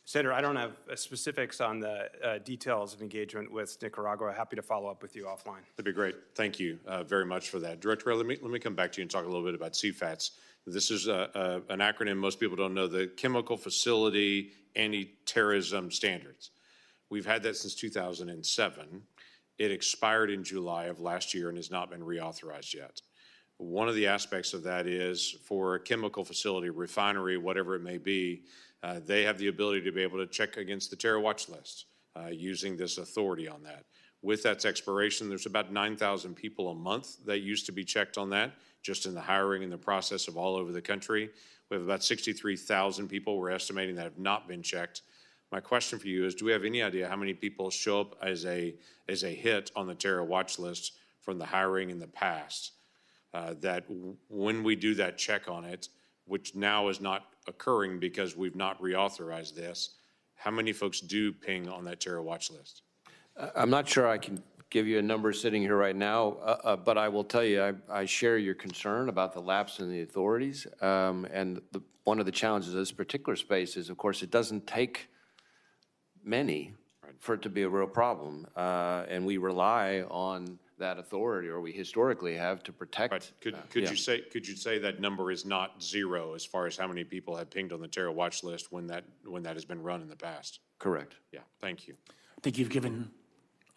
Senator, I don't have specifics on the details of engagement with Nicaragua. Happy to follow up with you offline. That'd be great. Thank you very much for that. Director Wray, let me come back to you and talk a little bit about CFATS. This is an acronym most people don't know, the Chemical Facility Anti-Terrorism Standards. We've had that since 2007. It expired in July of last year and has not been reauthorized yet. One of the aspects of that is for a chemical facility, refinery, whatever it may be, they have the ability to be able to check against the terror watch list using this authority on that. With that expiration, there's about 9,000 people a month that used to be checked on that, just in the hiring and the process of all over the country. We have about 63,000 people we're estimating that have not been checked. My question for you is, do we have any idea how many people show up as a hit on the terror watch list from the hiring in the past? That when we do that check on it, which now is not occurring because we've not reauthorized this, how many folks do ping on that terror watch list? I'm not sure I can give you a number sitting here right now, but I will tell you, I share your concern about the lapse in the authorities. And one of the challenges of this particular space is, of course, it doesn't take many for it to be a real problem. And we rely on that authority, or we historically have, to protect. Right. Could you say that number is not zero as far as how many people have pinged on the terror watch list when that has been run in the past? Correct. Yeah. Thank you. I think you've given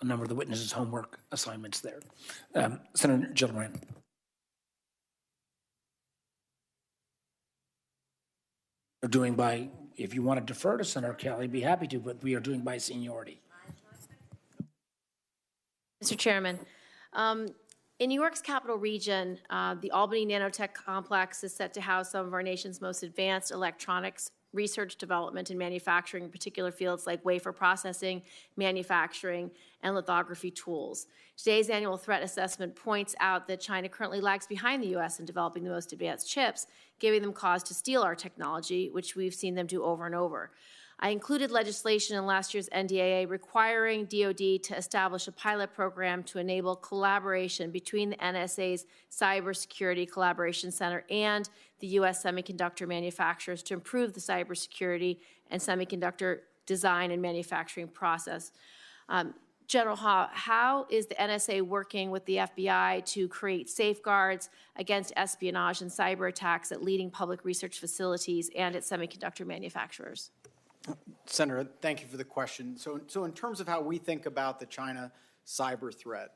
a number of the witnesses homework assignments there. Senator Gillibrand. We're doing by, if you want to defer to Senator Kelly, be happy to, but we are doing by seniority. Mr. Chairman, in New York's capital region, the Albany Nanotech Complex is set to house some of our nation's most advanced electronics research, development, and manufacturing in particular fields like wafer processing, manufacturing, and lithography tools. Today's annual threat assessment points out that China currently lags behind the U.S. in developing the most advanced chips, giving them cause to steal our technology, which we've seen them do over and over. I included legislation in last year's NDAA requiring DoD to establish a pilot program to enable collaboration between the NSA's Cybersecurity Collaboration Center and the U.S. semiconductor manufacturers to improve the cybersecurity and semiconductor design and manufacturing process. General Haw, how is the NSA working with the FBI to create safeguards against espionage and cyber attacks at leading public research facilities and at semiconductor manufacturers? Senator, thank you for the question. So in terms of how we think about the China cyber threat,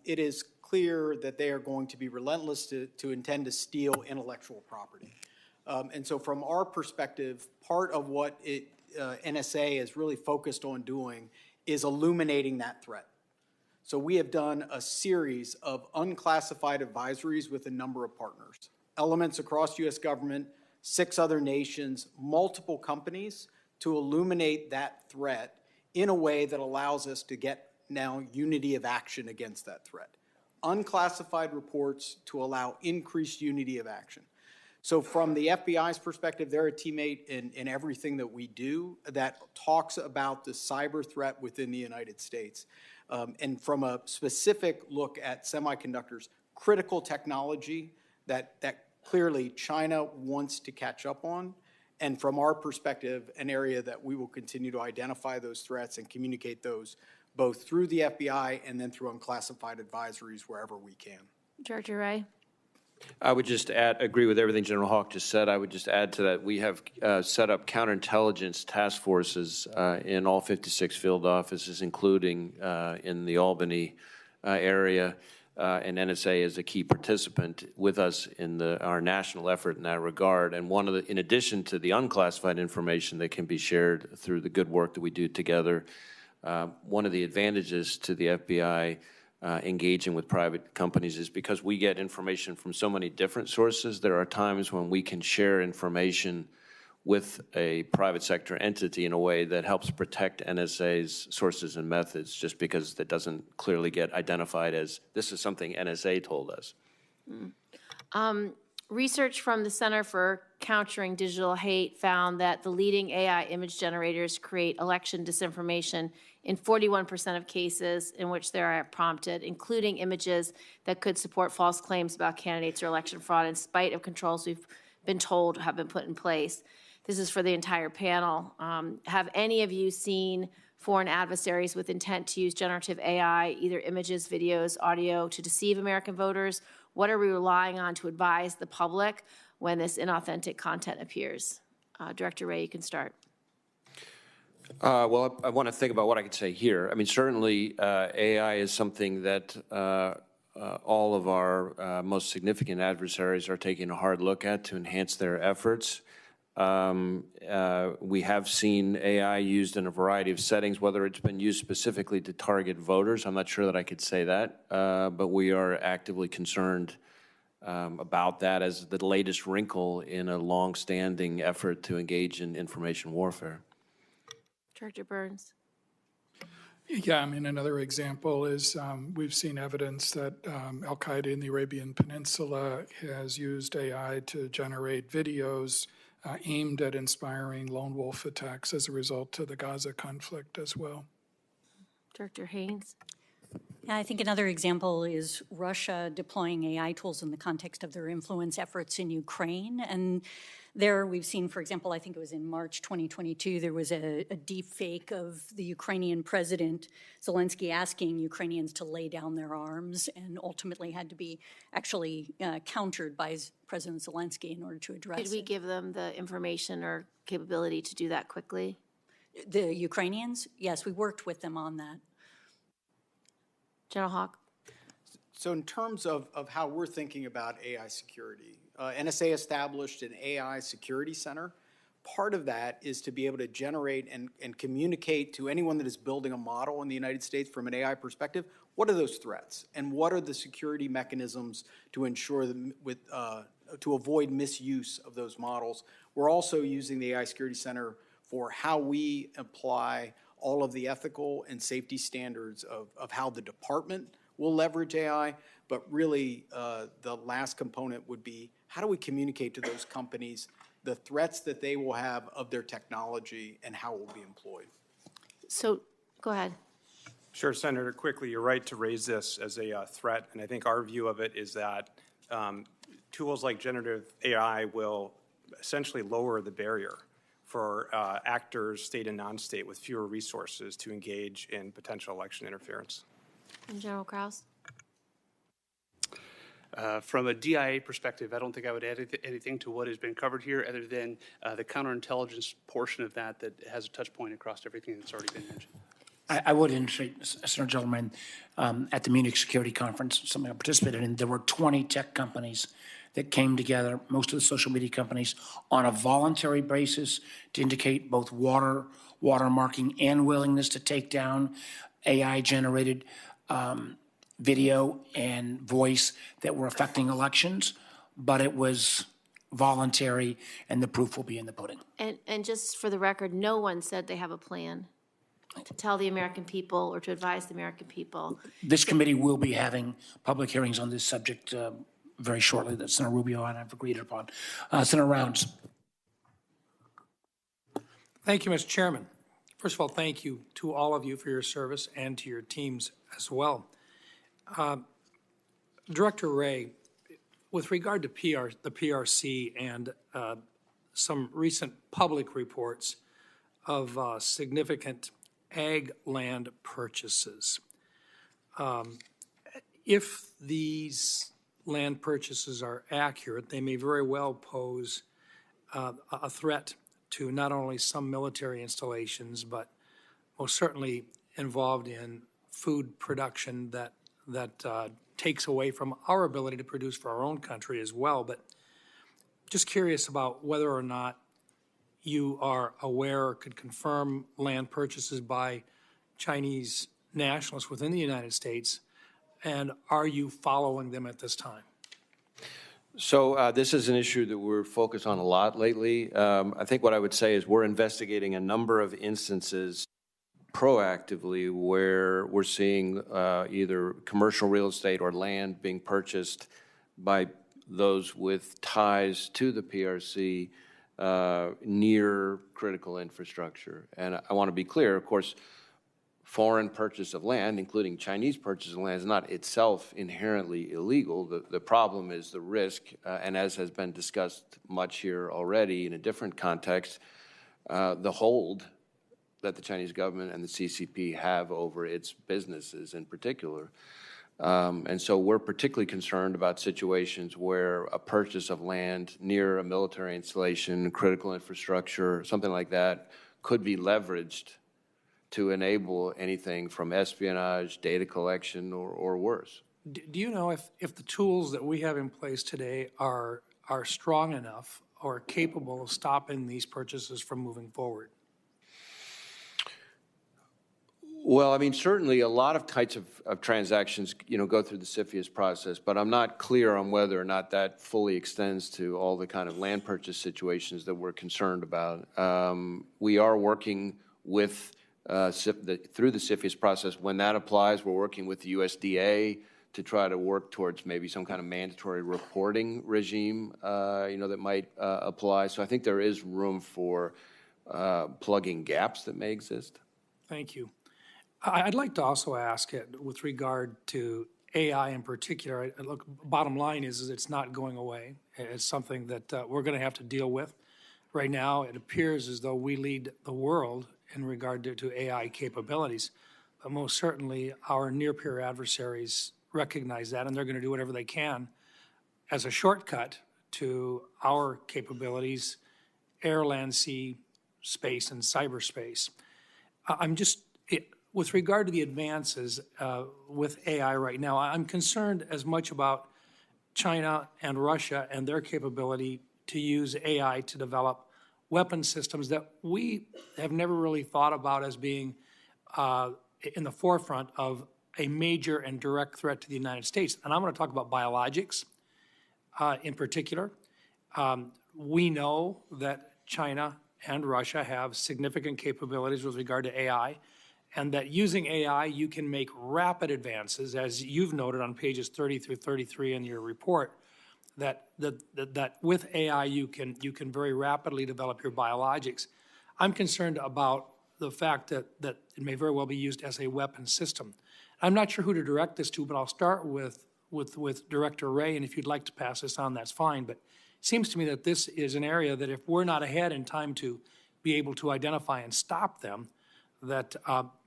it is clear that they are going to be relentless to intend to steal intellectual property. And so from our perspective, part of what NSA is really focused on doing is illuminating that threat. So we have done a series of unclassified advisories with a number of partners, elements across U.S. government, 6 other nations, multiple companies, to illuminate that threat in a way that allows us to get now unity of action against that threat. Unclassified reports to allow increased unity of action. So from the FBI's perspective, they're a teammate in everything that we do that talks about the cyber threat within the United States. And from a specific look at semiconductors, critical technology that clearly China wants to catch up on. And from our perspective, an area that we will continue to identify those threats and communicate those both through the FBI and then through unclassified advisories wherever we can. Director Wray. I would just agree with everything General Hawk just said. I would just add to that, we have set up counterintelligence task forces in all 56 field offices, including in the Albany area, and NSA is a key participant with us in our national effort in that regard. And in addition to the unclassified information that can be shared through the good work that we do together, one of the advantages to the FBI engaging with private companies is because we get information from so many different sources. There are times when we can share information with a private sector entity in a way that helps protect NSA's sources and methods, just because that doesn't clearly get identified as this is something NSA told us. Research from the Center for Countering Digital Hate found that the leading AI image generators create election disinformation in 41% of cases in which they are prompted, including images that could support false claims about candidates or election fraud in spite of controls we've been told have been put in place. This is for the entire panel. Have any of you seen foreign adversaries with intent to use generative AI, either images, videos, audio, to deceive American voters? What are we relying on to advise the public when this inauthentic content appears? Director Wray, you can start. Well, I want to think about what I could say here. I mean, certainly AI is something that all of our most significant adversaries are taking a hard look at to enhance their efforts. We have seen AI used in a variety of settings, whether it's been used specifically to target voters. I'm not sure that I could say that, but we are actively concerned about that as the latest wrinkle in a long-standing effort to engage in information warfare. Director Burns. Yeah, I mean, another example is we've seen evidence that Al-Qaeda in the Arabian Peninsula has used AI to generate videos aimed at inspiring lone wolf attacks as a result of the Gaza conflict as well. Director Haynes? Yeah, I think another example is Russia deploying AI tools in the context of their influence efforts in Ukraine. And there we've seen, for example, I think it was in March 2022, there was a deep fake of the Ukrainian president, Zelensky, asking Ukrainians to lay down their arms, and ultimately had to be actually countered by President Zelensky in order to address it. Did we give them the information or capability to do that quickly? The Ukrainians? Yes, we worked with them on that. General Hawk? So in terms of how we're thinking about AI security, NSA established an AI security center. Part of that is to be able to generate and communicate to anyone that is building a model in the United States from an AI perspective, what are those threats? And what are the security mechanisms to ensure that to avoid misuse of those models? We're also using the AI Security Center for how we apply all of the ethical and safety standards of how the department will leverage AI, but really the last component would be how do we communicate to those companies the threats that they will have of their technology and how it will be employed. So, go ahead. Sure, Senator, quickly, you're right to raise this as a threat, and I think our view of it is that tools like generative AI will essentially lower the barrier for actors, state and non-state, with fewer resources to engage in potential election interference. And General Krause? From a DIA perspective, I don't think I would add anything to what has been covered here other than the counterintelligence portion of that has a touch point across everything that's already been mentioned. I would indicate, Senator Gentleman, at the Munich Security Conference, something I participated in, there were 20 tech companies that came together, most of the social media companies, on a voluntary basis to indicate both watermarking and willingness to take down AI-generated video and voice that were affecting elections, but it was voluntary, and the proof will be in the pudding. And just for the record, no one said they have a plan to tell the American people or to advise the American people. This committee will be having public hearings on this subject very shortly that Senator Rubio and I have agreed upon. Senator Rounds. Thank you, Mr. Chairman. First of all, thank you to all of you for your service and to your teams as well. Director Wray, with regard to the PRC and some recent public reports of significant ag land purchases, if these land purchases are accurate, they may very well pose a threat to not only some military installations, but most certainly involved in food production that takes away from our ability to produce for our own country as well. But just curious about whether or not you are aware or could confirm land purchases by Chinese nationalists within the United States, and are you following them at this time? So this is an issue that we're focused on a lot lately. I think what I would say is we're investigating a number of instances proactively where we're seeing either commercial real estate or land being purchased by those with ties to the PRC near critical infrastructure. And I want to be clear, of course, foreign purchase of land, including Chinese purchase of land, is not itself inherently illegal. The problem is the risk, and as has been discussed much here already in a different context, the hold that the Chinese government and the CCP have over its businesses in particular. And so we're particularly concerned about situations where a purchase of land near a military installation, critical infrastructure, something like that, could be leveraged to enable anything from espionage, data collection, or worse. Do you know if the tools that we have in place today are strong enough or capable of stopping these purchases from moving forward? Well, I mean, certainly a lot of types of transactions, go through the CFIUS process, but I'm not clear on whether or not that fully extends to all the kind of land purchase situations that we're concerned about. We are working with through the CFIUS process. When that applies, we're working with the USDA to try to work towards maybe some kind of mandatory reporting regime, that might apply. So I think there is room for plugging gaps that may exist. Thank you. I'd like to also ask it with regard to AI in particular. Look, bottom line is it's not going away. It's something that we're going to have to deal with. Right now, it appears as though we lead the world in regard to AI capabilities. But most certainly, our near-peer adversaries recognize that, and they're going to do whatever they can as a shortcut to our capabilities, air, land, sea, space, and cyberspace. With regard to the advances with AI right now, I'm concerned as much about China and Russia and their capability to use AI to develop weapon systems that we have never really thought about as being in the forefront of a major and direct threat to the United States. And I'm going to talk about biologics in particular. We know that China and Russia have significant capabilities with regard to AI, and that using AI, you can make rapid advances, as you've noted on pages 30 through 33 in your report, that with AI, you can very rapidly develop your biologics. I'm concerned about the fact that it may very well be used as a weapon system. I'm not sure who to direct this to, but I'll start with Director Wray, and if you'd like to pass this on, that's fine. But it seems to me that this is an area that if we're not ahead in time to be able to identify and stop them, that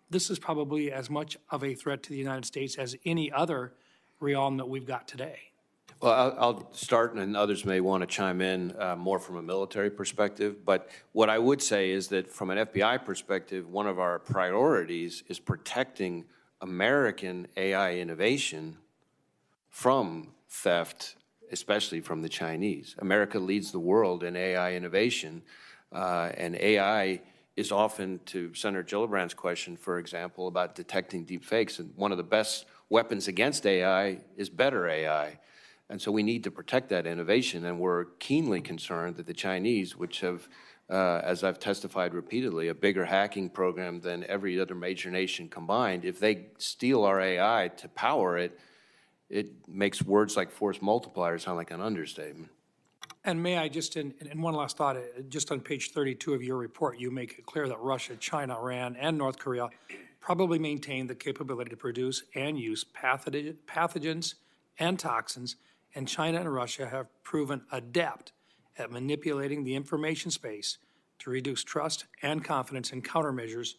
this is probably as much of a threat to the United States as any other realm that we've got today. Well, I'll start, and others may want to chime in more from a military perspective. But what I would say is that from an FBI perspective, one of our priorities is protecting American AI innovation from theft, especially from the Chinese. America leads the world in AI innovation, and AI is often, to Senator Gillibrand's question, for example, about detecting deep fakes, and one of the best weapons against AI is better AI. And so we need to protect that innovation, and we're keenly concerned that the Chinese, which have, as I've testified repeatedly, a bigger hacking program than every other major nation combined, if they steal our AI to power it, it makes words like force multiplier sound like an understatement. And may I just, in one last thought, just on page 32 of your report, you make it clear that Russia, China, Iran, and North Korea probably maintain the capability to produce and use pathogens and toxins, and China and Russia have proven adept at manipulating the information space to reduce trust and confidence in countermeasures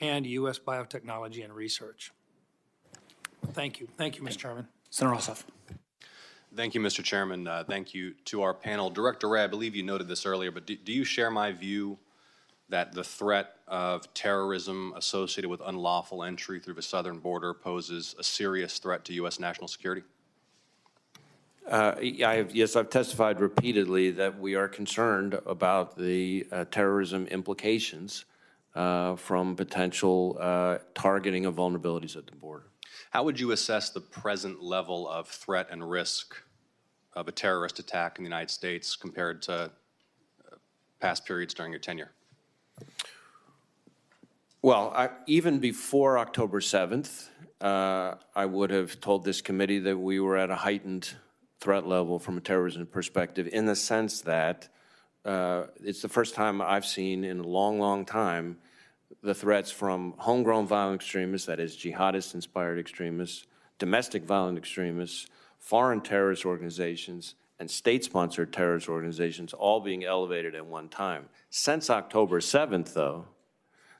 and U.S. biotechnology and research. Thank you. Thank you, Mr. Chairman. Senator Ossoff. Thank you, Mr. Chairman. Thank you to our panel. Director Wray, I believe you noted this earlier, but do you share my view that the threat of terrorism associated with unlawful entry through the southern border poses a serious threat to U.S. national security? Yes, I've testified repeatedly that we are concerned about the terrorism implications from potential targeting of vulnerabilities at the border. How would you assess the present level of threat and risk of a terrorist attack in the United States compared to past periods during your tenure? Well, even before October 7th, I would have told this committee that we were at a heightened threat level from a terrorism perspective, in the sense that it's the first time I've seen in a long, long time the threats from homegrown violent extremists, that is jihadist-inspired extremists, domestic violent extremists, foreign terrorist organizations, and state-sponsored terrorist organizations all being elevated at one time. Since October 7th, though,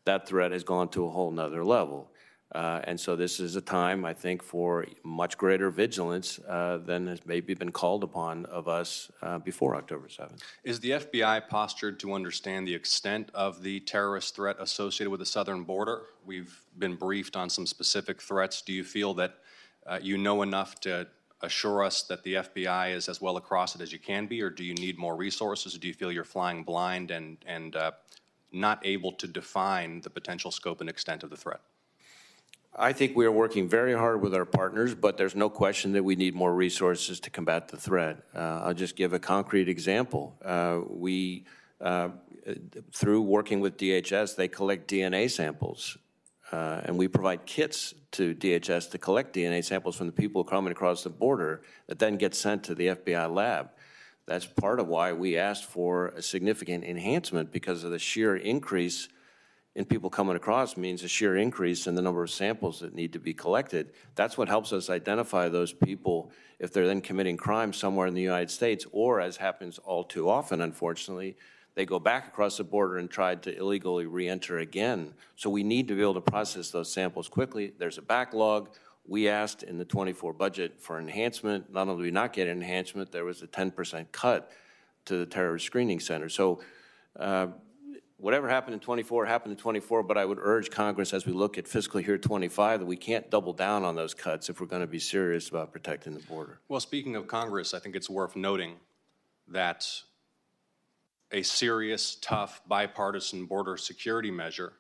that threat has gone to a whole nother level. And so this is a time, I think, for much greater vigilance than has maybe been called upon of us before October 7th. Is the FBI postured to understand the extent of the terrorist threat associated with the southern border? We've been briefed on some specific threats. Do you feel that you know enough to assure us that the FBI is as well across it as you can be, or do you need more resources? Do you feel you're flying blind and not able to define the potential scope and extent of the threat? I think we are working very hard with our partners, but there's no question that we need more resources to combat the threat. I'll just give a concrete example. Through working with DHS, they collect DNA samples and we provide kits to DHS to collect DNA samples from the people coming across the border that then get sent to the FBI lab. That's part of why we asked for a significant enhancement, because of the sheer increase in people coming across means a sheer increase in the number of samples that need to be collected. That's what helps us identify those people if they're then committing crimes somewhere in the United States, or, as happens all too often, unfortunately, they go back across the border and try to illegally re-enter again. So we need to be able to process those samples quickly. There's a backlog. We asked in the 24 budget for enhancement. Not only did we not get an enhancement, there was a 10% cut to the terrorist screening center. So whatever happened in 24 happened in 24, but I would urge Congress, as we look at fiscal year 25, that we can't double down on those cuts if we're going to be serious about protecting the border. Well, speaking of Congress, I think it's worth noting that a serious, tough, bipartisan border security measure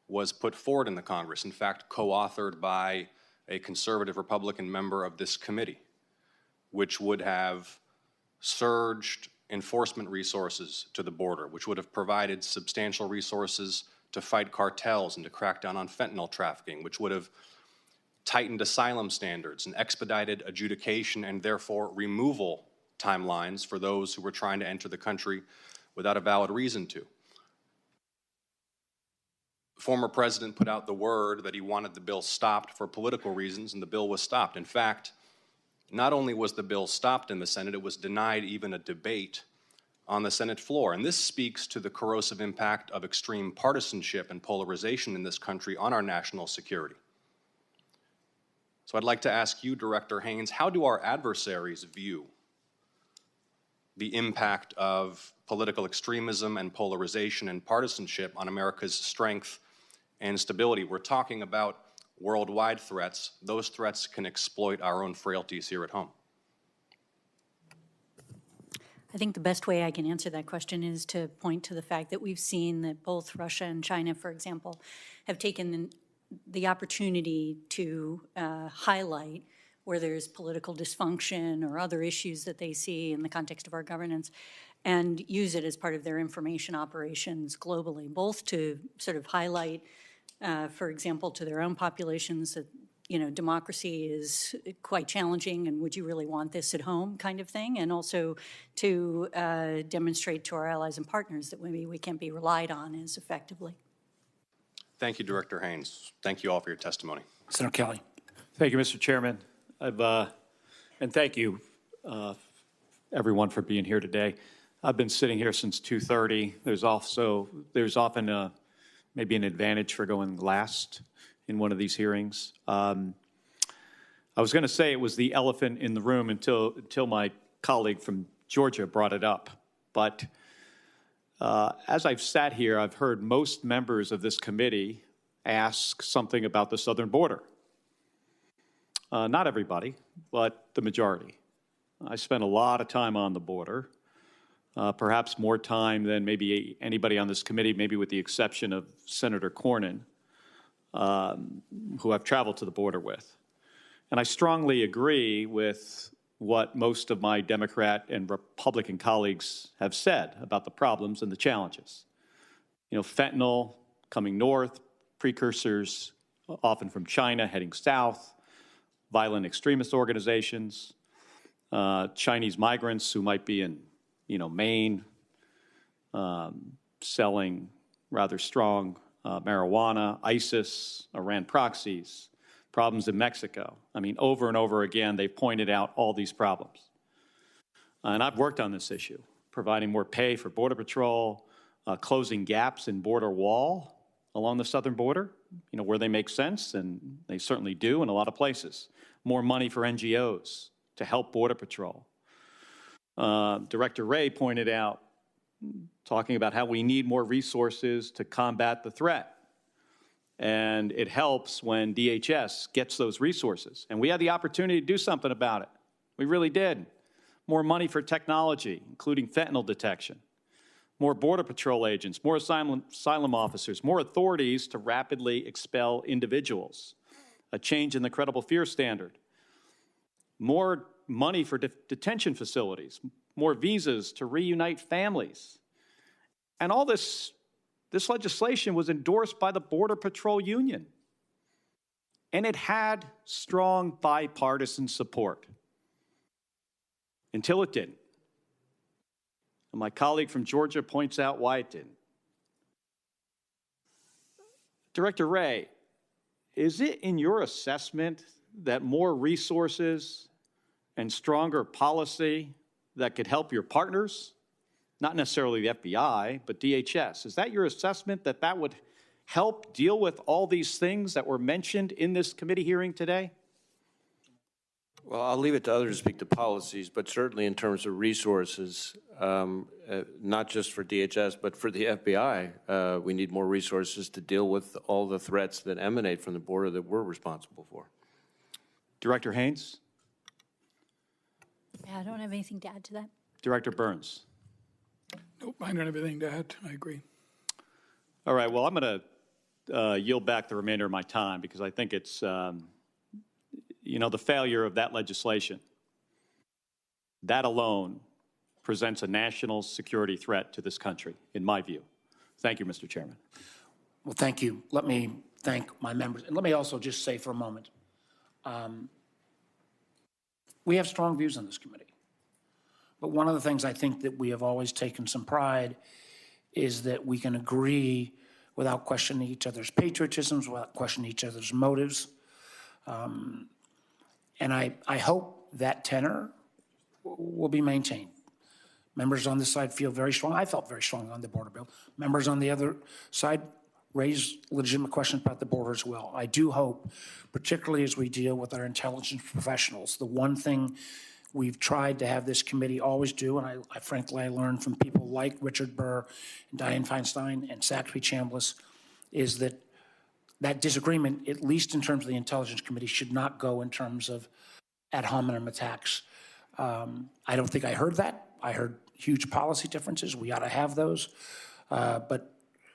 was put forward in the Congress, in fact, co-authored by a conservative Republican member of this committee, which would have surged enforcement resources to the border, which would have provided substantial resources to fight cartels and to crack down on fentanyl trafficking, which would have tightened asylum standards and expedited adjudication and therefore removal timelines for those who were trying to enter the country without a valid reason to. The former president put out the word that he wanted the bill stopped for political reasons, and the bill was stopped. In fact, not only was the bill stopped in the Senate, it was denied even a debate on the Senate floor. And this speaks to the corrosive impact of extreme partisanship and polarization in this country on our national security. So I'd like to ask you, Director Haynes, how do our adversaries view the impact of political extremism and polarization and partisanship on America's strength and stability? We're talking about worldwide threats. Those threats can exploit our own frailties here at home. I think the best way I can answer that question is to point to the fact that we've seen that both Russia and China, for example, have taken the opportunity to highlight where there's political dysfunction or other issues that they see in the context of our governance, and use it as part of their information operations globally, both to sort of highlight, for example, to their own populations that, you know, democracy is quite challenging and would you really want this at home kind of thing, and also to demonstrate to our allies and partners that maybe we can't be relied on as effectively. Thank you, Director Haynes. Thank you all for your testimony. Senator Kelly. Thank you, Mr. Chairman. And thank you, everyone, for being here today. I've been sitting here since 2:30. There's often maybe an advantage for going last in one of these hearings. I was going to say it was the elephant in the room until my colleague from Georgia brought it up. But as I've sat here, I've heard most members of this committee ask something about the southern border. Not everybody, but the majority. I spent a lot of time on the border, perhaps more time than maybe anybody on this committee, maybe with the exception of Senator Cornyn, who I've traveled to the border with. And I strongly agree with what most of my Democrat and Republican colleagues have said about the problems and the challenges. You know, fentanyl coming north, precursors often from China heading south, violent extremist organizations, Chinese migrants who might be in, Maine, selling rather strong marijuana, ISIS, Iran proxies, problems in Mexico. I mean, over and over again, they've pointed out all these problems. And I've worked on this issue, providing more pay for Border Patrol, closing gaps in border wall along the southern border, where they make sense, and they certainly do in a lot of places. More money for NGOs to help Border Patrol. Director Wray pointed out, talking about how we need more resources to combat the threat. And it helps when DHS gets those resources. And we had the opportunity to do something about it. We really did. More money for technology, including fentanyl detection. More Border Patrol agents, more asylum officers, more authorities to rapidly expel individuals. A change in the credible fear standard. More money for detention facilities. More visas to reunite families. And all this legislation was endorsed by the Border Patrol Union. and it had strong bipartisan support until it didn't. And my colleague from Georgia points out why it didn't. Director Wray, is it in your assessment that more resources and stronger policy that could help your partners, not necessarily the FBI, but DHS, is that your assessment that that would help deal with all these things that were mentioned in this committee hearing today? Well, I'll leave it to others to speak to policies, but certainly in terms of resources, not just for DHS, but for the FBI, we need more resources to deal with all the threats that emanate from the border that we're responsible for. Director Haynes? Yeah, I don't have anything to add to that. Director Burns? Nope, I don't have anything to add. I agree. All right, well, I'm going to yield back the remainder of my time because I think it's, you know, the failure of that legislation, that alone presents a national security threat to this country, in my view. Thank you, Mr. Chairman. Well, thank you. Let me thank my members. And let me also just say for a moment, we have strong views on this committee. But one of the things I think that we have always taken some pride is that we can agree without questioning each other's patriotisms, without questioning each other's motives. And I hope that tenor will be maintained. Members on this side feel very strong. I felt very strong on the border bill. Members on the other side raise legitimate questions about the border as well. I do hope, particularly as we deal with our intelligence professionals, the one thing we've tried to have this committee always do, and I frankly learned from people like Richard Burr and Dianne Feinstein and Zachary Chambliss, is that that disagreement, at least in terms of the Intelligence Committee, should not go in terms of ad hominem attacks. I don't think I heard that. I heard huge policy differences. We ought to have those. But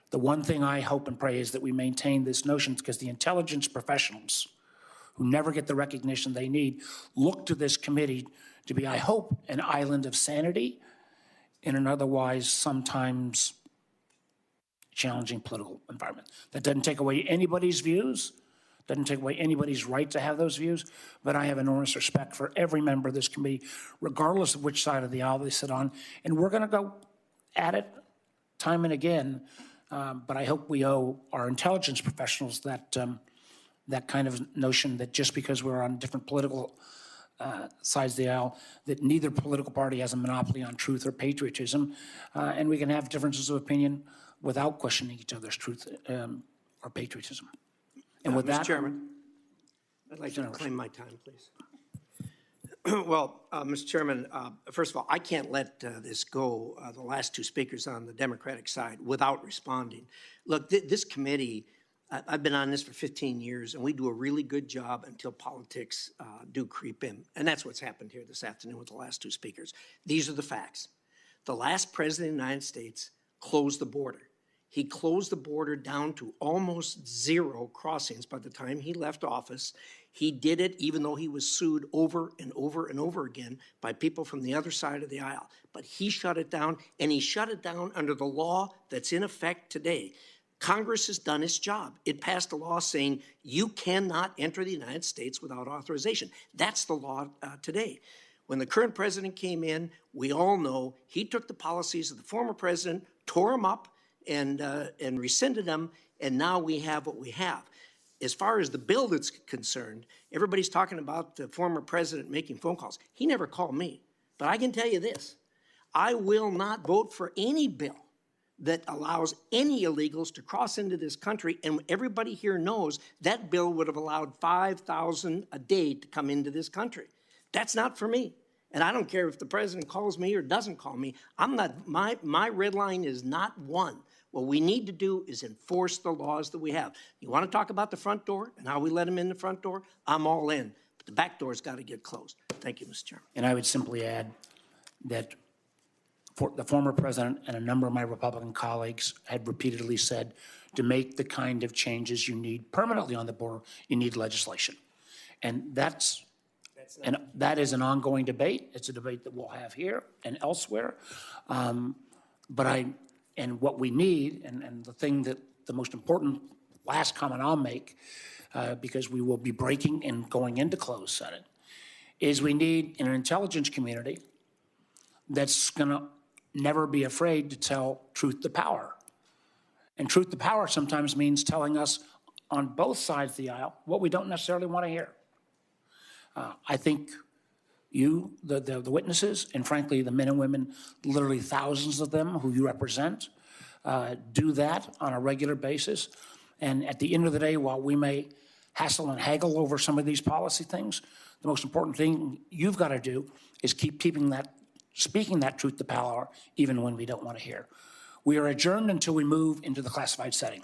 the one thing I hope and pray is that we maintain this notion, because the intelligence professionals who never get the recognition they need look to this committee to be, I hope, an island of sanity in an otherwise sometimes challenging political environment. That doesn't take away anybody's views, doesn't take away anybody's right to have those views, but I have enormous respect for every member of this committee, regardless of which side of the aisle they sit on, and we're gonna go at it time and again, but I hope we owe our intelligence professionals that, that kind of notion that just because we're on different political sides of the aisle, that neither political party has a monopoly on truth or patriotism, and we can have differences of opinion without questioning each other's truth or patriotism. And with that, Mr. Chairman, I'd like to claim my time, please. Well, Mr. Chairman, first of all, I can't let this go, the last two speakers on the Democratic side, without responding. Look, this committee, I've been on this for 15 years, and we do a really good job until politics do creep in. And that's what's happened here this afternoon with the last two speakers. These are the facts. The last president of the United States closed the border. He closed the border down to almost zero crossings by the time he left office. He did it even though he was sued over and over and over again by people from the other side of the aisle. But he shut it down, and he shut it down under the law that's in effect today. Congress has done its job. It passed a law saying you cannot enter the United States without authorization. That's the law today. When the current president came in, we all know he took the policies of the former president, tore them up, and rescinded them, and now we have what we have. As far as the bill that's concerned, everybody's talking about the former president making phone calls. He never called me. But I can tell you this, I will not vote for any bill that allows any illegals to cross into this country, and everybody here knows that bill would have allowed 5,000 a day to come into this country. That's not for me. And I don't care if the president calls me or doesn't call me. I'm not, my red line is not one. What we need to do is enforce the laws that we have. You want to talk about the front door and how we let them in the front door? I'm all in. But the back door's got to get closed. Thank you, Mr. Chairman. and I would simply add that the former president and a number of my Republican colleagues had repeatedly said, to make the kind of changes you need permanently on the border, you need legislation. And that is an ongoing debate. It's a debate that we'll have here and elsewhere. And what we need, and the thing that the most important last comment I'll make, because we will be breaking and going into closed session, is we need an intelligence community that's going to never be afraid to tell truth to power. And truth to power sometimes means telling us on both sides of the aisle what we don't necessarily want to hear. I think you, the witnesses, and frankly, the men and women, literally thousands of them who you represent, do that on a regular basis. And at the end of the day, while we may hassle and haggle over some of these policy things, the most important thing you've got to do is keep speaking that truth to power, even when we don't want to hear. We are adjourned until we move into the classified setting.